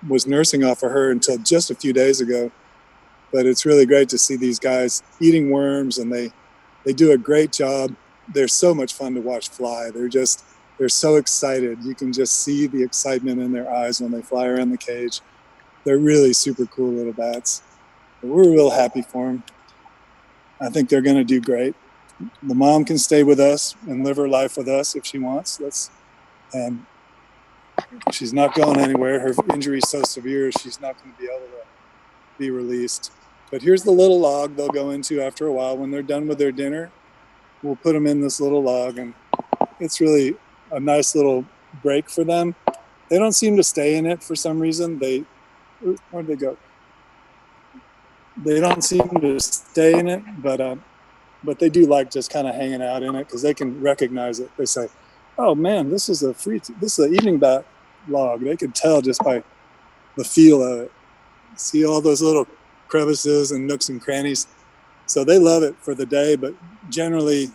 was nursing off of her until just a few days ago. But it's really great to see these guys eating worms, and they do a great job. They're so much fun to watch fly. They're so excited. You can just see the excitement in their eyes when they fly around the cage. They're really super cool little bats. We're real happy for them. I think they're going to do great. The mom can stay with us and live her life with us if she wants. And she's not going anywhere. Her injury is so severe, she's not going to be able to be released. But here's the little log they'll go into after a while. When they're done with their dinner, we'll put them in this little log, and it's really a nice little break for them. They don't seem to stay in it for some reason. Where'd they go? They don't seem to stay in it, but they do like just kind of hanging out in it because they can recognize it. They say, "Oh man, this is an evening bat log." They can tell just by the feel of it. See all those little crevices and nooks and crannies. So they love it for the day, but generally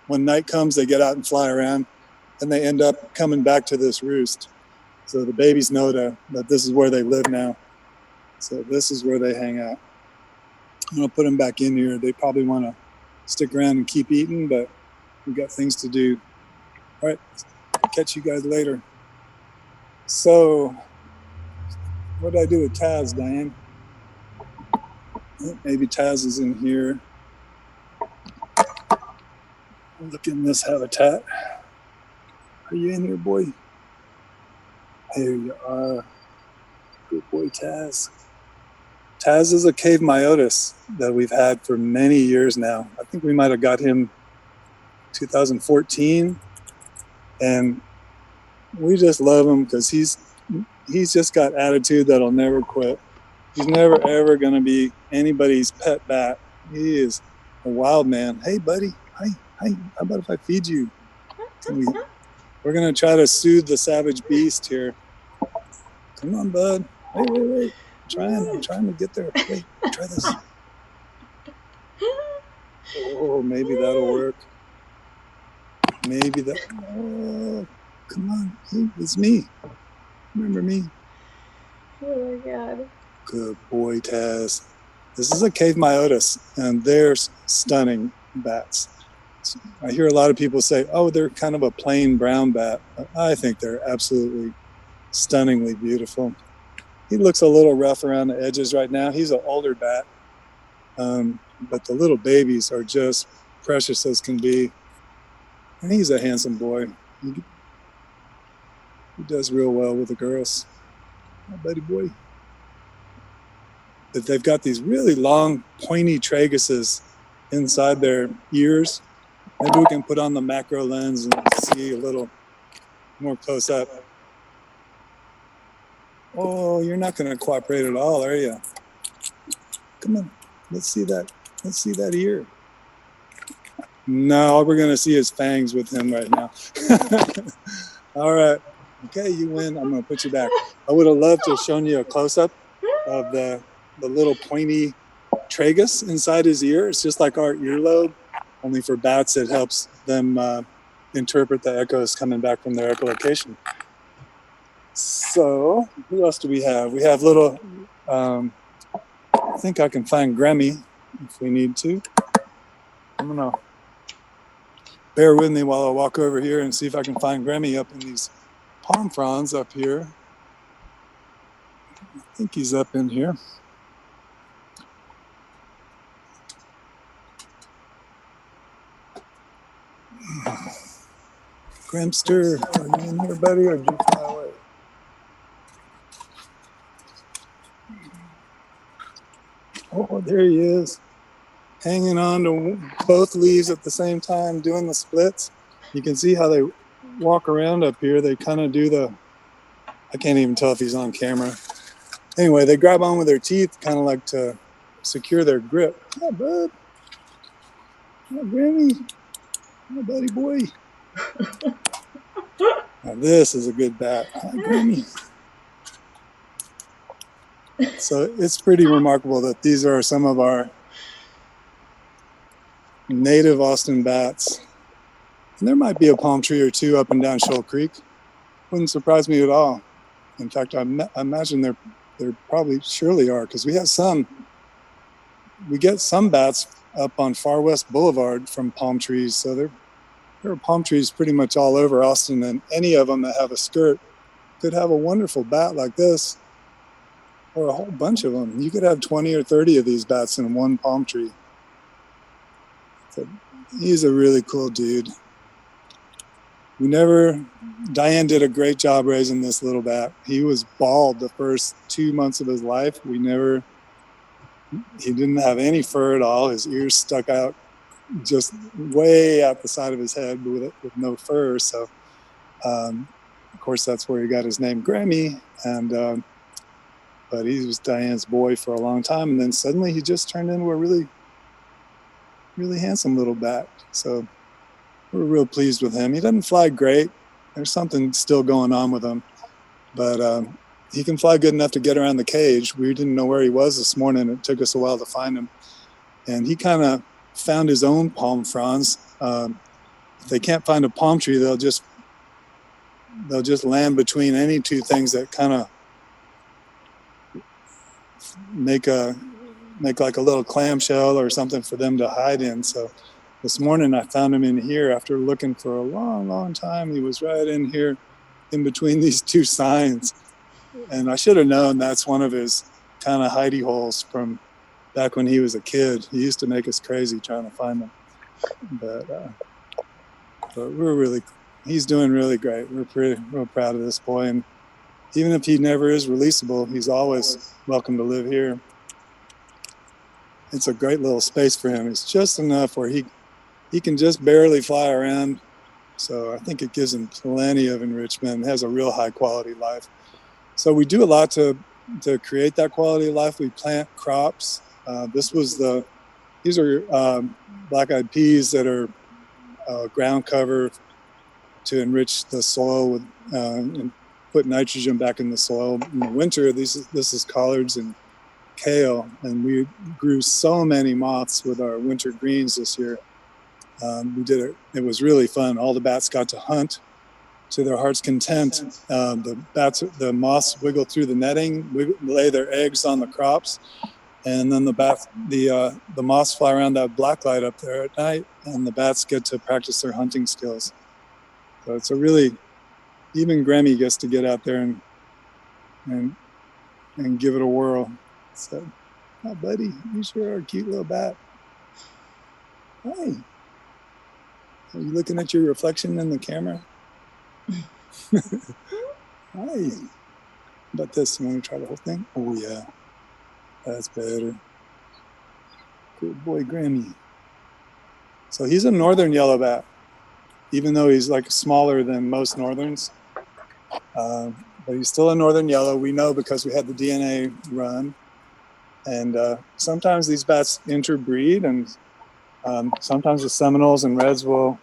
when night comes, they get out and fly around, and they end up coming back to this roost. So the babies know that this is where they live now. So this is where they hang out. I'm going to put them back in here. They probably want to stick around and keep eating, but we've got things to do. All right, catch you guys later. So what did I do with Taz, Diane? Maybe Taz is in here. Look in this habitat. Are you in here, boy? There you are. Good boy, Taz. Taz is a cave myotis that we've had for many years now. I think we might have got him 2014. And we just love him because he's just got attitude that'll never quit. He's never, ever going to be anybody's pet bat. He is a wild man. Hey, buddy. Hi. How about if I feed you? We're going to try to soothe the savage beast here. Come on, bud. Wait. I'm trying to get there. Wait, try this. Oh, maybe that'll work. Maybe that. Oh, come on. Hey, it's me. Remember me? Oh my God. Good boy, Taz. This is a cave myotis, and they're stunning bats. I hear a lot of people say, oh, they're kind of a plain brown bat. I think they're absolutely stunningly beautiful. He looks a little rough around the edges right now. He's an older bat, but the little babies are just precious as can be. And he's a handsome boy. He does real well with the girls. Oh, buddy boy. But they've got these really long, pointy traguses inside their ears. Maybe we can put on the macro lens and see a little more close up. Oh, you're not going to cooperate at all, are you? Come on, let's see that. Let's see that ear. No, all we're going to see is fangs with him right now. All right. Okay, you win. I'm going to put you back. I would have loved to have shown you a close-up of the little pointy tragus inside his ear. It's just like our earlobe, only for bats it helps them interpret the echoes coming back from their echolocation. So who else do we have? We have little, I think I can find Grammy if we need to. I'm gonna bear with me while I walk over here and see if I can find Grammy up in these palm fronds up here. I think he's up in here. Grimster, are you in here, buddy, or did you fly away? Oh, there he is, hanging on to both leaves at the same time, doing the splits. You can see how they walk around up here. They kind of do the, I can't even tell if he's on camera. Anyway, they grab on with their teeth, kind of like to secure their grip. Hi, bud. Hi, Grammy. Hi, buddy boy. Now this is a good bat. Hi, Grammy. So it's pretty remarkable that these are some of our native Austin bats. And there might be a palm tree or two up and down Shoal Creek. Wouldn't surprise me at all. In fact, I imagine there probably surely are, because we get some bats up on Far West Boulevard from palm trees. So there are palm trees pretty much all over Austin, and any of them that have a skirt could have a wonderful bat like this, or a whole bunch of them. You could have 20 or 30 of these bats in one palm tree. So he's a really cool dude. Diane did a great job raising this little bat. He was bald the first 2 months of his life. He didn't have any fur at all. His ears stuck out just way out the side of his head with no fur. So, of course, that's where he got his name, Grammy. And but he was Diane's boy for a long time. And then suddenly he just turned into a really, really handsome little bat. So we're real pleased with him. He doesn't fly great. There's something still going on with him. But he can fly good enough to get around the cage. We didn't know where he was this morning. It took us a while to find him. And he kind of found his own palm fronds. If they can't find a palm tree, they'll just land between any two things that kind of make like a little clamshell or something for them to hide in. So this morning I found him in here after looking for a long, long time. He was right in here in between these two signs. And I should have known that's one of his kind of hidey holes from back when he was a kid. He used to make us crazy trying to find them. But he's doing really great. We're real proud of this boy. And even if he never is releasable, he's always welcome to live here. It's a great little space for him. It's just enough where he can just barely fly around. So I think it gives him plenty of enrichment. It has a real high quality life. So we do a lot to create that quality of life. We plant crops. These are black-eyed peas that are ground cover to enrich the soil with and put nitrogen back in the soil. In the winter, this is collards and kale, and we grew so many moths with our winter greens this year. We did it. It was really fun. All the bats got to hunt to their heart's content. The moths wiggle through the netting, lay their eggs on the crops, and then the moths fly around that black light up there at night, and the bats get to practice their hunting skills. So it's a really, even Grammy gets to get out there and give it a whirl. So, oh, buddy, you sure are a cute little bat. Hey, are you looking at your reflection in the camera? Hi. About this, you want to try the whole thing? Oh yeah, that's better. Good boy, Grammy. So he's a northern yellow bat, even though he's like smaller than most northerns. But he's still a northern yellow. We know because we had the DNA run. And sometimes these bats interbreed, and sometimes the Seminoles and Reds will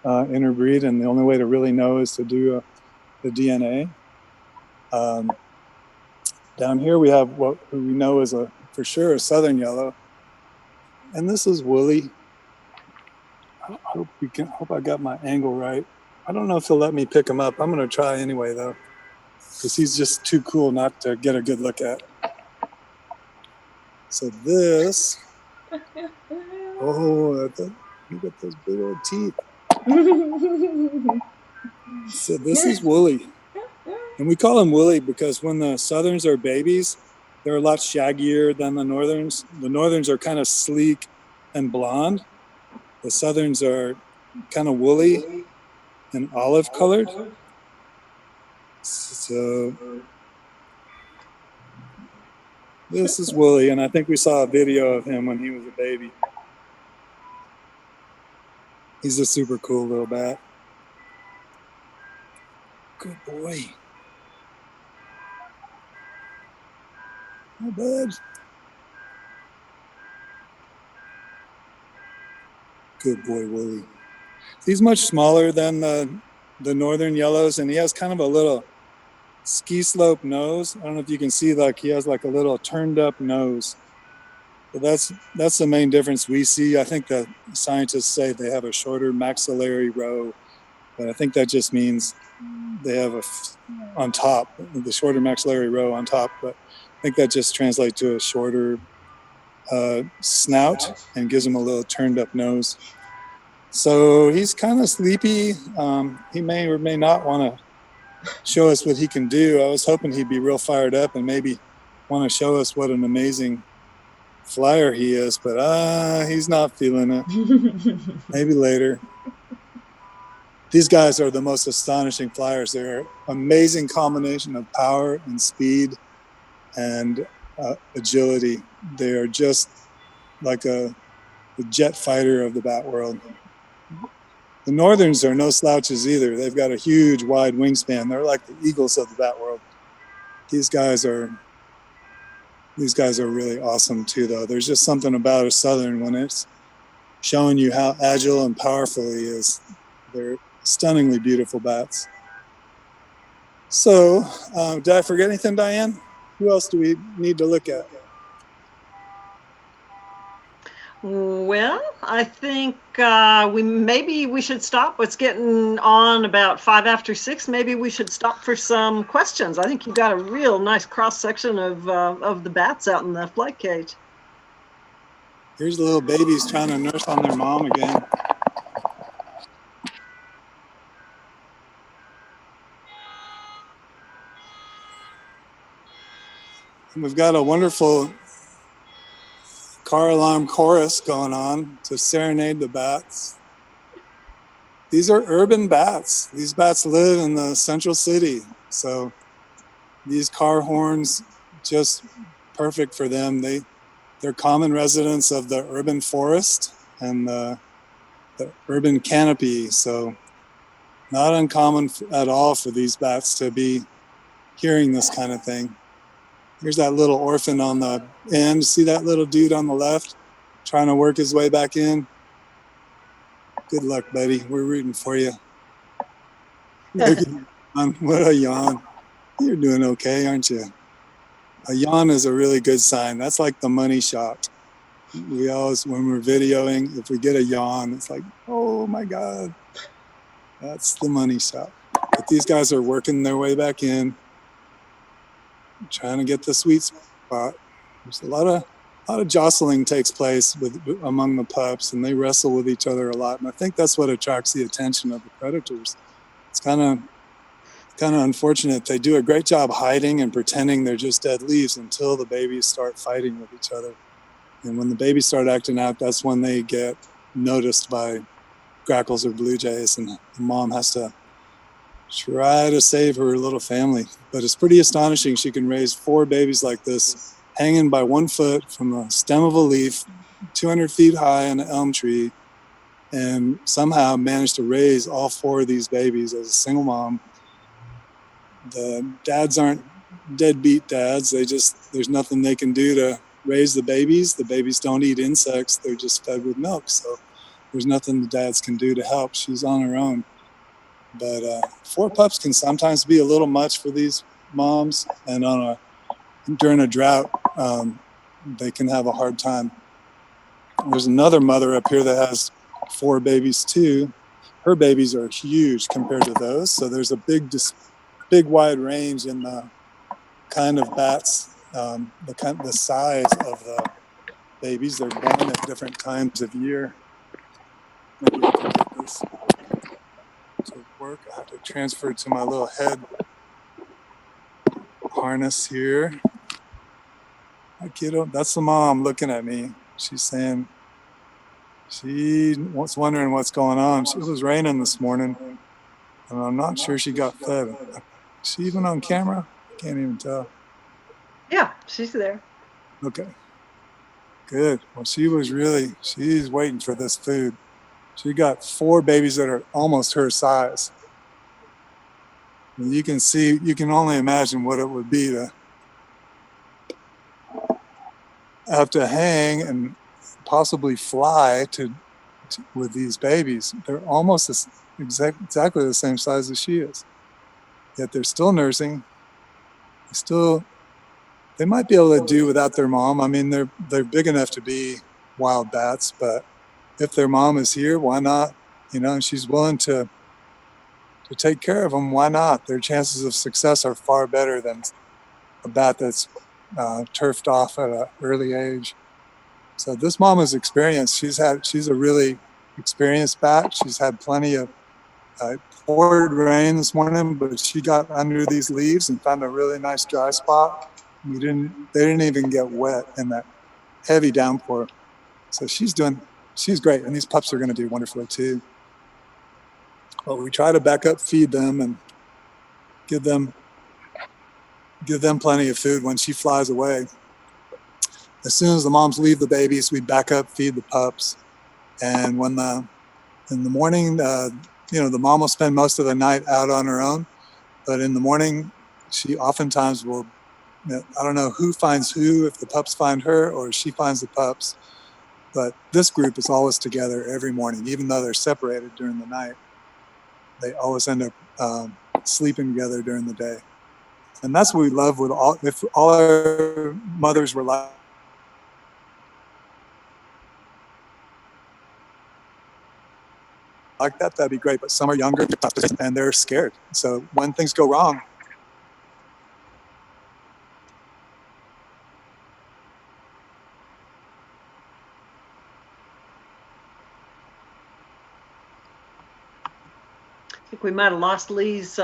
interbreed, and the only way to really know is to do the DNA. Down here we have what we know is for sure a southern yellow, and this is woolly. I hope I got my angle right. I don't know if he'll let me pick him up. I'm going to try anyway though, because he's just too cool not to get a good look at. So this, oh, look at those big old teeth. So this is woolly. And we call them woolly because when the southerns are babies, they're a lot shaggier than the northerns. The northerns are kind of sleek and blonde. The southerns are kind of woolly and olive colored. So this is Woolly, and I think we saw a video of him when he was a baby. He's a super cool little bat. Good boy. Hi, bud. Good boy, Woolly. He's much smaller than the northern yellows, and he has kind of a little ski slope nose. I don't know if you can see, like he has like a little turned up nose. But that's the main difference we see. I think that scientists say they have a shorter maxillary row, but I think that just means they have on top, the shorter maxillary row on top, but I think that just translates to a shorter snout and gives him a little turned up nose. So he's kind of sleepy. He may or may not want to show us what he can do. I was hoping he'd be real fired up and maybe want to show us what an amazing flyer he is, but he's not feeling it. Maybe later. These guys are the most astonishing flyers. They're an amazing combination of power and speed and agility. They are just like the jet fighter of the bat world. The northerns are no slouches either. They've got a huge wide wingspan. They're like the eagles of the bat world. These guys are really awesome too, though. There's just something about a southern when it's showing you how agile and powerful he is. They're stunningly beautiful bats. So, did I forget anything, Diane? Who else do we need to look at? Well, I think we should stop. It's getting on about 5 after 6. Maybe we should stop for some questions. I think you got a real nice cross section of the bats out in the flight cage. Here's the little babies trying to nurse on their mom again. And we've got a wonderful car alarm chorus going on to serenade the bats. These are urban bats. These bats live in the central city. So these car horns, just perfect for them. They're common residents of the urban forest and the urban canopy. So not uncommon at all for these bats to be hearing this kind of thing. Here's that little orphan on the end. See that little dude on the left trying to work his way back in? Good luck, buddy. We're rooting for you. Look at you. What a yawn. You're doing okay, aren't you? A yawn is a really good sign. That's like the money shot. We always, when we're videoing, if we get a yawn, it's like, oh my God, that's the money shot. But these guys are working their way back in, trying to get the sweet spot. There's a lot of jostling takes place among the pups, and they wrestle with each other a lot. And I think that's what attracts the attention of the predators. It's kind of unfortunate. They do a great job hiding and pretending they're just dead leaves until the babies start fighting with each other. And when the babies start acting out, that's when they get noticed by grackles or blue jays, and the mom has to try to save her little family. But it's pretty astonishing. She can raise 4 babies like this, hanging by 1 foot from the stem of a leaf, 200 feet high in an elm tree, and somehow manage to raise all 4 of these babies as a single mom. The dads aren't deadbeat dads. There's nothing they can do to raise the babies. The babies don't eat insects. They're just fed with milk. So there's nothing the dads can do to help. She's on her own. But 4 pups can sometimes be a little much for these moms. And during a drought, they can have a hard time. There's another mother up here that has 4 babies too. Her babies are huge compared to those. So there's a big wide range in the kind of bats, the size of the babies. They're born at different times of year. Maybe I can get this to work. I have to transfer it to my little head harness here. Hi, kiddo. That's the mom looking at me. She's saying she was wondering what's going on. It was raining this morning, and I'm not sure she got fed. Is she even on camera? I can't even tell. Yeah, she's there. Okay. Good. Well, she's waiting for this food. She got 4 babies that are almost her size. And you can only imagine what it would be to have to hang and possibly fly with these babies. They're almost exactly the same size as she is. Yet they're still nursing. They might be able to do without their mom. I mean, they're big enough to be wild bats, but if their mom is here, why not? And she's willing to take care of them. Why not? Their chances of success are far better than a bat that's turfed off at an early age. So this mom is experienced. She's a really experienced bat. She's had plenty of poured rain this morning, but she got under these leaves and found a really nice dry spot. They didn't even get wet in that heavy downpour. So she's great. And these pups are going to do wonderfully too. But we try to back up, feed them, and give them plenty of food when she flies away. As soon as the moms leave the babies, we back up, feed the pups. And in the morning, the mom will spend most of the night out on her own. But in the morning, she oftentimes will, I don't know who finds who, if the pups find her or she finds the pups. But this group is always together every morning, even though they're separated during the night. They always end up sleeping together during the day. And that's what we love if all our mothers were like that, that'd be great. But some are younger and they're scared. So when things go wrong, I think we might have lost Lee's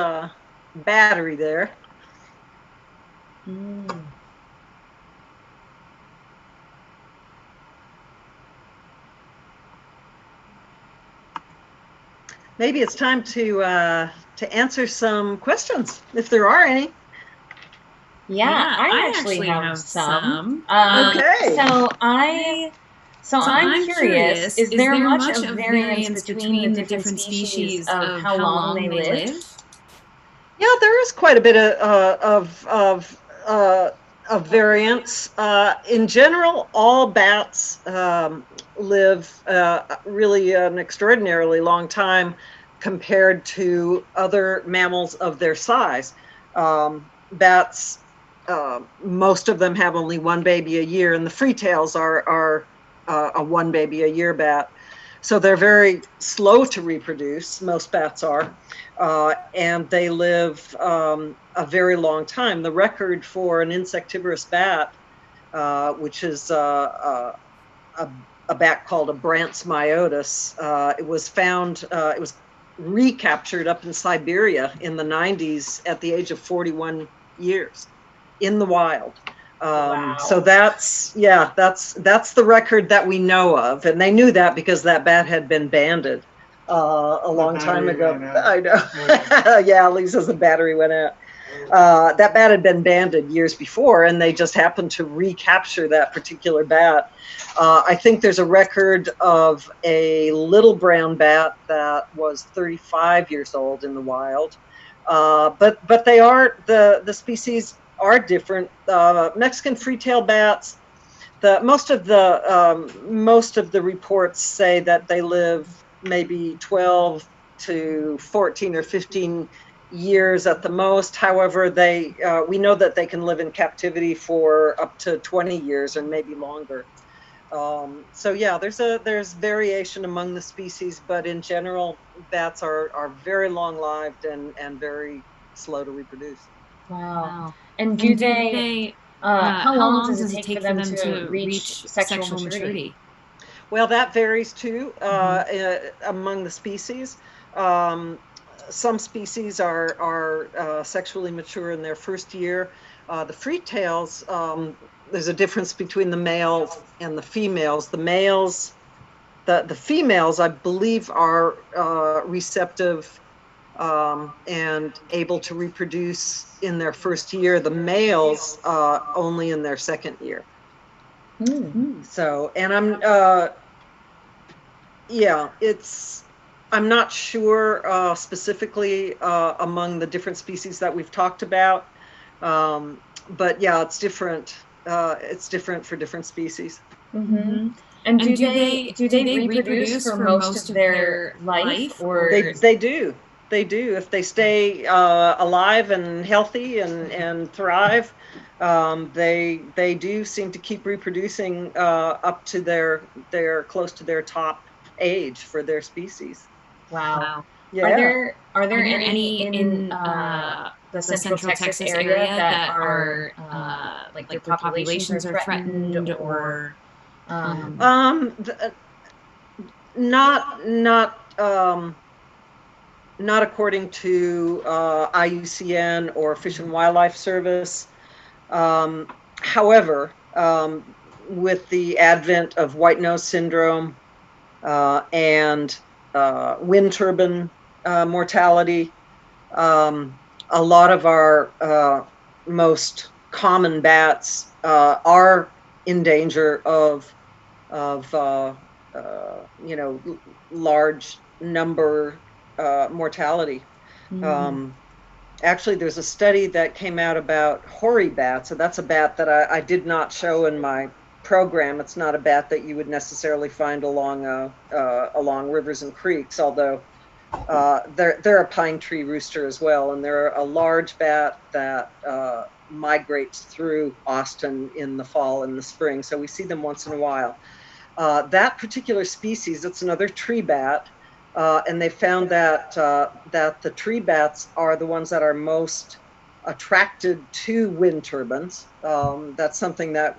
battery there. Maybe it's time to answer some questions, if there are any. Yeah, I actually have some. Okay. So I'm curious, is there much of variance between the different species of how long they live? Yeah, there is quite a bit of variance. In general, all bats live really an extraordinarily long time compared to other mammals of their size. Bats most of them have only one baby a year, and the freetails are a one baby a year bat. So they're very slow to reproduce. Most bats are, and they live a very long time. The record for an insectivorous bat, which is a bat called a Brandt's myotis, it was found. It was recaptured up in Siberia in the 90s at the age of 41 years in the wild. Wow. So that's the record that we know of, and they knew that because that bat had been banded a long time ago. I know. Yeah, Lisa's the battery went out. That bat had been banded years before, and they just happened to recapture that particular bat. I think there's a record of a little brown bat that was 35 years old in the wild. But they are, the species are different. Mexican free-tailed bats, most of the reports say that they live maybe 12 to 14 or 15 years at the most. However, we know that they can live in captivity for up to 20 years or maybe longer. So yeah, there's variation among the species, but in general, bats are very long-lived and very slow to reproduce. Wow. And do they how long does it take for them to reach sexual maturity? Well, that varies too among the species. Some species are sexually mature in their first year. The freetails, there's a difference between the males and the females. The males, the females, I believe, are receptive and able to reproduce in their first year. The males only in their second year. So, and I'm not sure specifically among the different species that we've talked about, but yeah, it's different. It's different for different species. Mm-hmm. And do they reproduce for most of their life, or they do? They do. If they stay alive and healthy and thrive, they do seem to keep reproducing up to their close to their top age for their species. Wow. Yeah. Are there any in the Central Texas area that are like their populations are threatened, or not according to IUCN or Fish and Wildlife Service. However, with the advent of white nose syndrome and wind turbine mortality, a lot of our most common bats are in danger of large number mortality. Actually, there's a study that came out about hoary bats. So that's a bat that I did not show in my program. It's not a bat that you would necessarily find along rivers and creeks, although they're a pine tree rooster as well, and they're a large bat that migrates through Austin in the fall and the spring. So we see them once in a while. That particular species, it's another tree bat, and they found that the tree bats are the ones that are most attracted to wind turbines. That's something that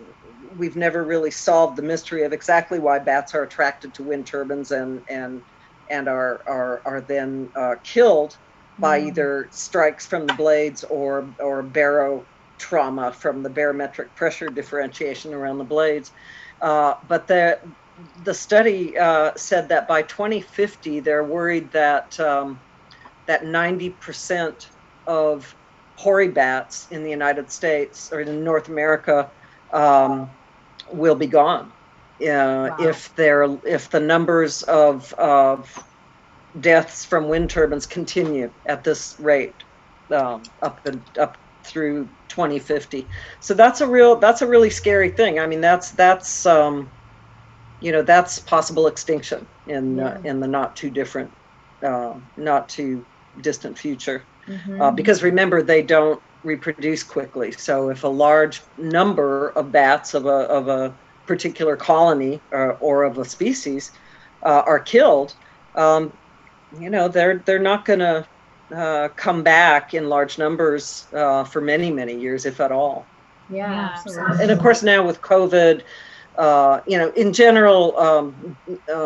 we've never really solved the mystery of exactly why bats are attracted to wind turbines and are then killed by either strikes from the blades or baro trauma from the barometric pressure differentiation around the blades. But the study said that by 2050, they're worried that 90% of hoary bats in the United States or in North America will be gone. Wow. If the numbers of deaths from wind turbines continue at this rate up through 2050. So that's a really scary thing. I mean, that's possible extinction in the not too distant future. Because remember, they don't reproduce quickly. So if a large number of bats of a particular colony or of a species are killed, they're not going to come back in large numbers for many, many years, if at all. Yeah, absolutely. And of course, now with COVID, in general,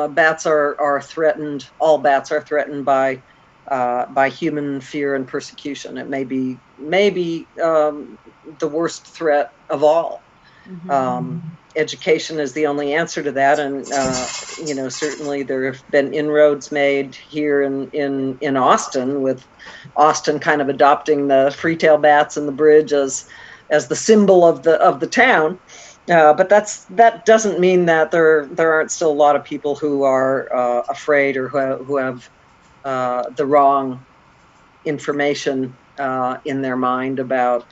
bats are threatened. All bats are threatened by human fear and persecution. It may be the worst threat of all. Education is the only answer to that, and certainly there have been inroads made here in Austin, with Austin kind of adopting the free-tail bats and the bridge as the symbol of the town. But that doesn't mean that there aren't still a lot of people who are afraid or who have the wrong information in their mind about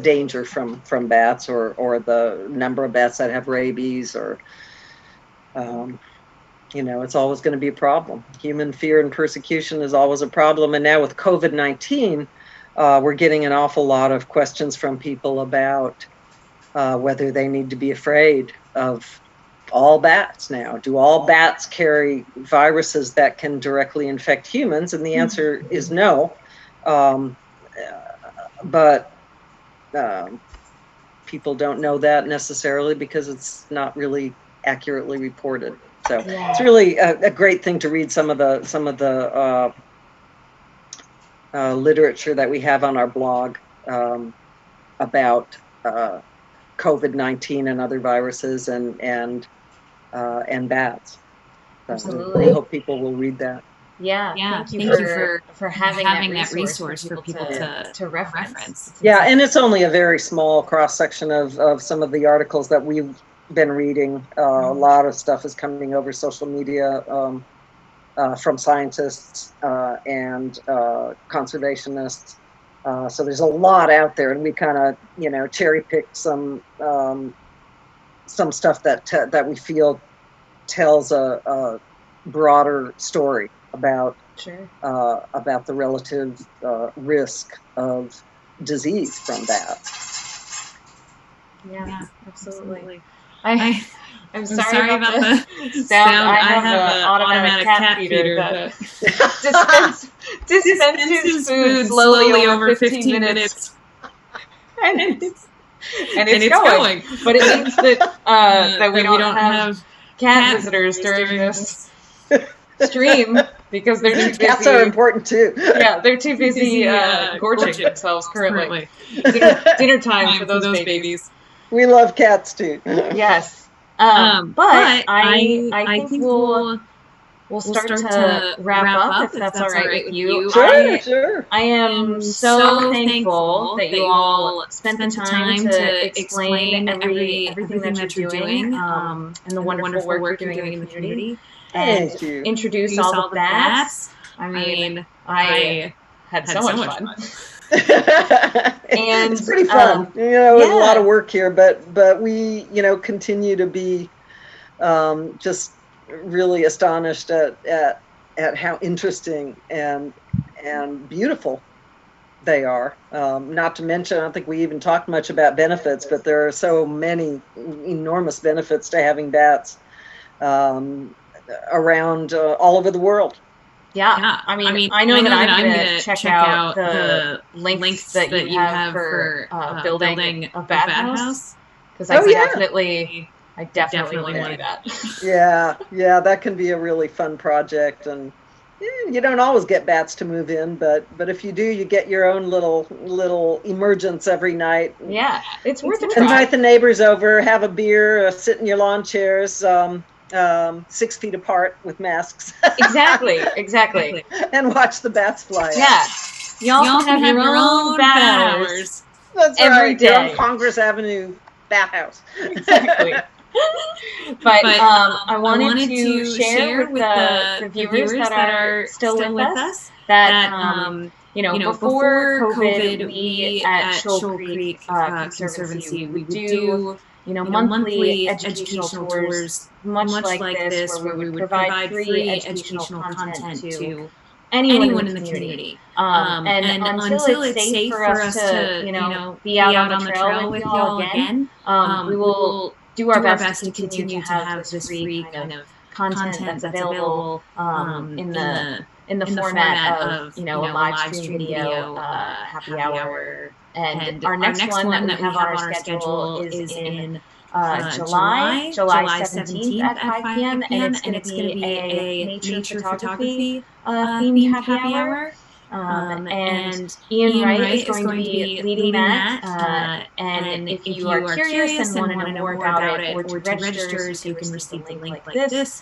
danger from bats, or the number of bats that have rabies, or it's always going to be a problem. Human fear and persecution is always a problem. And now with COVID-19, we're getting an awful lot of questions from people about whether they need to be afraid of all bats now. Do all bats carry viruses that can directly infect humans? And the answer is no. But people don't know that necessarily because it's not really accurately reported. So it's really a great thing to read some of the literature that we have on our blog about COVID-19 and other viruses and bats. So Absolutely. I hope people will read that. Yeah, thank you for having that resource for people to reference. Yeah, and it's only a very small cross-section of some of the articles that we've been reading. A lot of stuff is coming over social media from scientists and conservationists. So there's a lot out there, and we kind of, cherry-picked some stuff that we feel tells a broader story about the relative risk of disease from bats. Yeah, absolutely. I'm sorry about the sound. I have an automatic cat feeder that dispenses food slowly over 15 minutes. And it's going. But it means that we don't have cat visitors during this stream because they're too busy. Cats are important too. Yeah, they're too busy gorging themselves currently. Dinner time for those babies. We love cats too. Yes. But I think we'll start to wrap up if that's all right with you. Sure. I am so thankful that you all spent the time to explain everything that you're doing and the wonderful work you're doing in the community. And introduce all the bats. I mean, I had so much fun. And it's pretty fun. It's a lot of work here, but we, continue to be just really astonished at how interesting and beautiful they are. Not to mention, I don't think we even talked much about benefits, but there are so many enormous benefits to having bats around all over the world. Yeah. I mean, I know that I'm going to check out the links that you have for building a bat house, because I definitely want to do that. Yeah, that can be a really fun project, and you don't always get bats to move in, but if you do, you get your own little emergence every night. Yeah, it's worth a try. Invite the neighbors over, have a beer, sit in your lawn chairs. 6 feet apart with masks. Exactly. And watch the bats fly. Yeah. Y'all can have your own bat hours. That's every day. Your own Congress Avenue bat house. Exactly. But I wanted to share with the viewers that are still with us that before COVID, we at Shoal Creek Conservancy, we do monthly educational tours, much like this, where we would provide free educational content to anyone in the community. And until it's safe for us to, be out on the trail with y'all again, we will do our best to continue to have this free kind of content that's available in the format of a live stream video, happy hour. And our next one that we have on our schedule is in July 17th at 5 p.m. And it's going to be a nature photography themed happy hour. And Ian Wright is going to be leading that. And if you are curious and want to know more about it or to register so you can receive the link like this,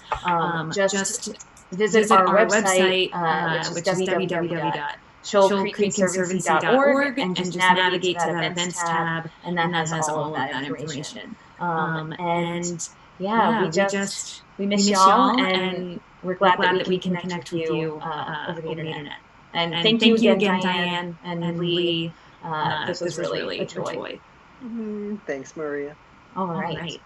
just visit our website, which is www.shoalcreekconservancy.org, and just navigate to that events tab, and that has all of that information. We miss y'all, and we're glad that we can connect with you over the internet. And thank you again, Diane and Lee. This was really a joy. Thanks, Maria. All right.